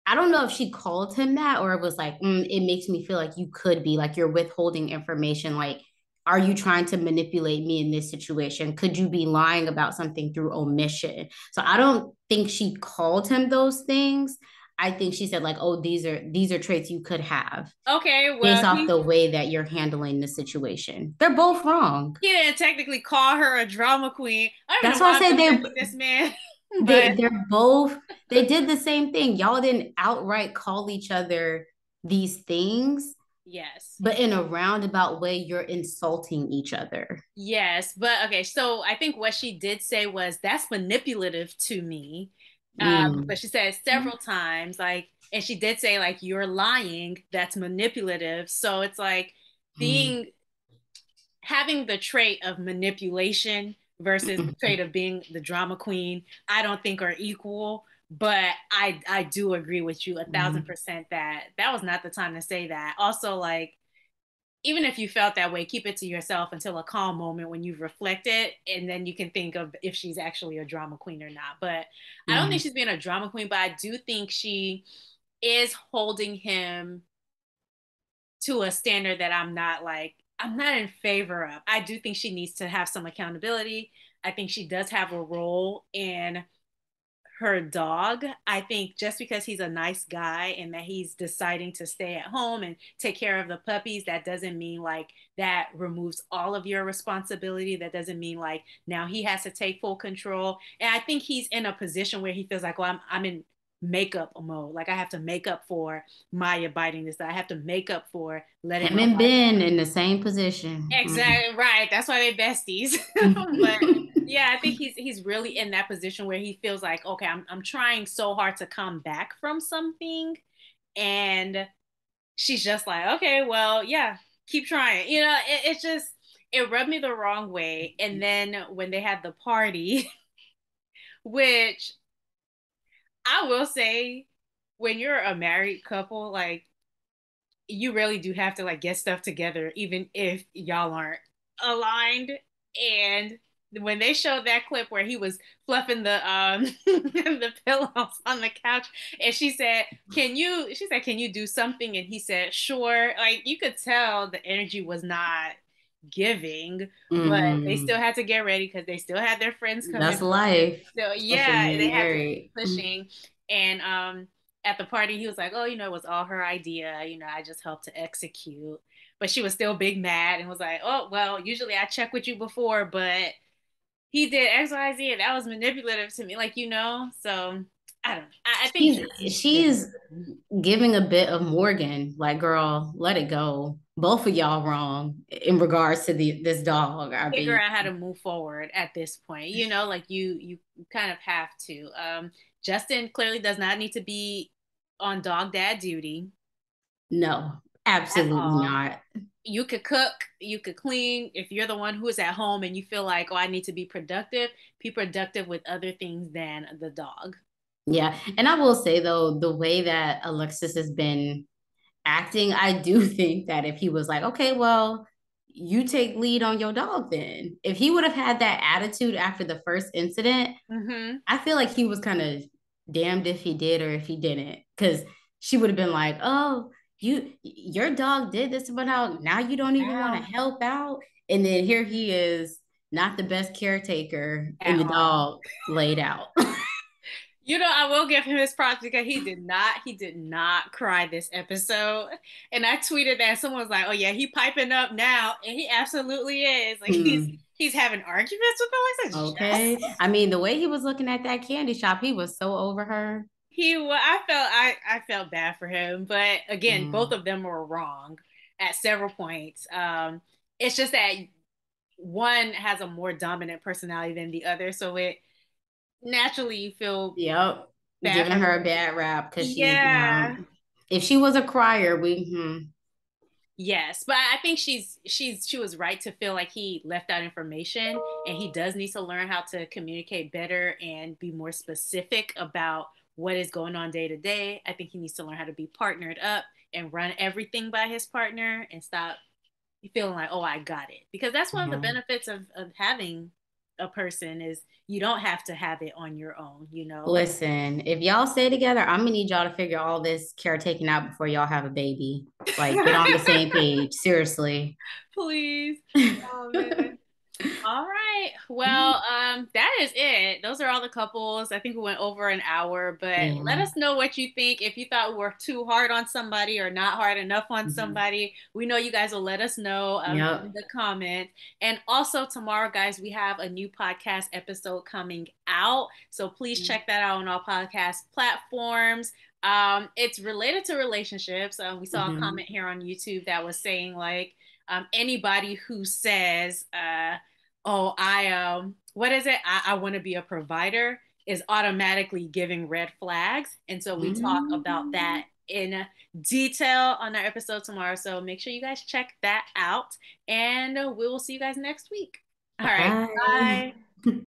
[SPEAKER 2] I don't know if she called him that or it was like, it makes me feel like you could be like you're withholding information. Like, are you trying to manipulate me in this situation? Could you be lying about something through omission? So I don't think she called him those things. I think she said like, oh, these are traits you could have
[SPEAKER 1] Okay,
[SPEAKER 2] based
[SPEAKER 1] well,
[SPEAKER 2] off the way that you're handling the situation. They're both wrong.
[SPEAKER 1] he didn't technically call her a drama queen. I don't even
[SPEAKER 2] That's
[SPEAKER 1] know
[SPEAKER 2] why I
[SPEAKER 1] why I'm
[SPEAKER 2] say
[SPEAKER 1] defending this man, but
[SPEAKER 2] they're both they did the same thing. Y'all didn't outright call each other these things,
[SPEAKER 1] yes.
[SPEAKER 2] but in a roundabout way, you're insulting each other.
[SPEAKER 1] Yes, but okay. So I think what she did say was that's manipulative to me.
[SPEAKER 2] Mm.
[SPEAKER 1] But she said several times, like, and she did say like you're lying. That's manipulative. So it's like
[SPEAKER 2] Mm.
[SPEAKER 1] being having the trait of manipulation versus the trait of being the drama queen, I don't think are equal. But I do agree with you 1,000% that that was not the time to say that. Also, like, even if you felt that way, keep it to yourself until a calm moment when you've reflected, and then you can think of if she's actually a drama queen or not. But I don't think
[SPEAKER 2] Mhm.
[SPEAKER 1] she's being a drama queen, but I do think she is holding him to a standard that I'm not in favor of. I do think she needs to have some accountability. I think she does have a role in her dog. I think just because he's a nice guy and that he's deciding to stay at home and take care of the puppies, that doesn't mean like that removes all of your responsibility. That doesn't mean like now he has to take full control. And I think he's in a position where he feels like, well, I'm in makeup mode. Like I have to make up for Maya biting this. I have to make up for letting
[SPEAKER 2] Him
[SPEAKER 1] my
[SPEAKER 2] and
[SPEAKER 1] wife.
[SPEAKER 2] Ben in the same position.
[SPEAKER 1] Exactly right. That's why they're besties. But yeah, I think he's really in that position where he feels like, okay, I'm trying so hard to come back from something, and she's just like, okay, well, yeah, keep trying. It's just it rubbed me the wrong way. And then when they had the party, which I will say, when you're a married couple, like you really do have to like get stuff together, even if y'all aren't aligned. And when they showed that clip where he was fluffing the the pillows on the couch, and she said, "Can you do something?" And he said, "Sure." Like you could tell the energy was not giving, but they still
[SPEAKER 2] Mhm.
[SPEAKER 1] had to get ready because they still had their friends coming
[SPEAKER 2] That's
[SPEAKER 1] over.
[SPEAKER 2] life,
[SPEAKER 1] So
[SPEAKER 2] especially
[SPEAKER 1] yeah, they
[SPEAKER 2] being
[SPEAKER 1] had to keep
[SPEAKER 2] married.
[SPEAKER 1] pushing. And at the party, he was like, "Oh, it was all her idea. I just helped to execute." But she was still big mad and was like, "Oh, well, usually I check with you before, but he did X, Y, Z, and that was manipulative to me, So I don't know. I think
[SPEAKER 2] She's
[SPEAKER 1] Justin needs to do
[SPEAKER 2] she's giving a bit of Morgan, like, girl, let it go. Both of y'all wrong in regards to this dog. I
[SPEAKER 1] figure
[SPEAKER 2] mean,
[SPEAKER 1] out how to move forward at this point. Like you kind of have to. Justin clearly does not need to be on dog dad duty
[SPEAKER 2] no,
[SPEAKER 1] at
[SPEAKER 2] absolutely
[SPEAKER 1] all.
[SPEAKER 2] not.
[SPEAKER 1] You could cook, you could clean. If you're the one who is at home and you feel like, oh, I need to be productive with other things than the dog.
[SPEAKER 2] Yeah. And I will say though, the way that Alexis has been acting, I do think that if he was like, okay, well, you take lead on your dog then. If he would have had that attitude after the first incident,
[SPEAKER 1] Mm-hmm.
[SPEAKER 2] I feel like he was kind of damned if he did or if he didn't. Because she would have been like, oh, your dog did this, but now you don't even want to
[SPEAKER 1] Wow.
[SPEAKER 2] help out. And then here he is, not the best caretaker, and
[SPEAKER 1] At
[SPEAKER 2] the
[SPEAKER 1] all.
[SPEAKER 2] dog laid out.
[SPEAKER 1] I will give him his props because he did not cry this episode. And I tweeted that someone was like, "Oh yeah, he piping up now," and he absolutely is. Like
[SPEAKER 2] Hmm.
[SPEAKER 1] he's having arguments with Alexa. Just
[SPEAKER 2] Okay. I mean, the way he was looking at that candy shop, he was so over her.
[SPEAKER 1] I felt bad for him, but again, both
[SPEAKER 2] Mm.
[SPEAKER 1] of them were wrong at several points. It's just that one has a more dominant personality than the other, so it naturally you feel
[SPEAKER 2] Yep.
[SPEAKER 1] bad
[SPEAKER 2] Giving
[SPEAKER 1] for
[SPEAKER 2] her
[SPEAKER 1] them.
[SPEAKER 2] a bad rap because
[SPEAKER 1] Yeah.
[SPEAKER 2] if she was a crier,
[SPEAKER 1] Yes, but I think she was right to feel like he left out information, and he does need to learn how to communicate better and be more specific about what is going on day to day. I think he needs to learn how to be partnered up and run everything by his partner and stop feeling like, oh, I got it. Because that's one of the
[SPEAKER 2] mhm.
[SPEAKER 1] benefits of having a person is you don't have to have it on your own.
[SPEAKER 2] Listen, if y'all stay together, I'm gonna need y'all to figure all this caretaking out before y'all have a baby. Like, get on the same page. Seriously.
[SPEAKER 1] Please. Oh man. All right. Well, that is it. Those are all the couples. I think we went over an hour, but let
[SPEAKER 2] Yeah.
[SPEAKER 1] us know what you think. If you thought we were too hard on somebody or not hard enough on
[SPEAKER 2] Mhm.
[SPEAKER 1] somebody, we know you guys will let us know in
[SPEAKER 2] Yep.
[SPEAKER 1] the comments. And also tomorrow, guys, we have a new podcast episode coming out. So please check that out on all podcast platforms. It's related to relationships. We saw a
[SPEAKER 2] Mhm.
[SPEAKER 1] comment here on YouTube that was saying like anybody who says oh, what is it? I want to be a provider is automatically giving red flags. And so we talk about
[SPEAKER 2] Mhm.
[SPEAKER 1] that in detail on our episode tomorrow. So make sure you guys check that out. And we will see you guys next week. All right.
[SPEAKER 2] Bye.
[SPEAKER 1] Bye.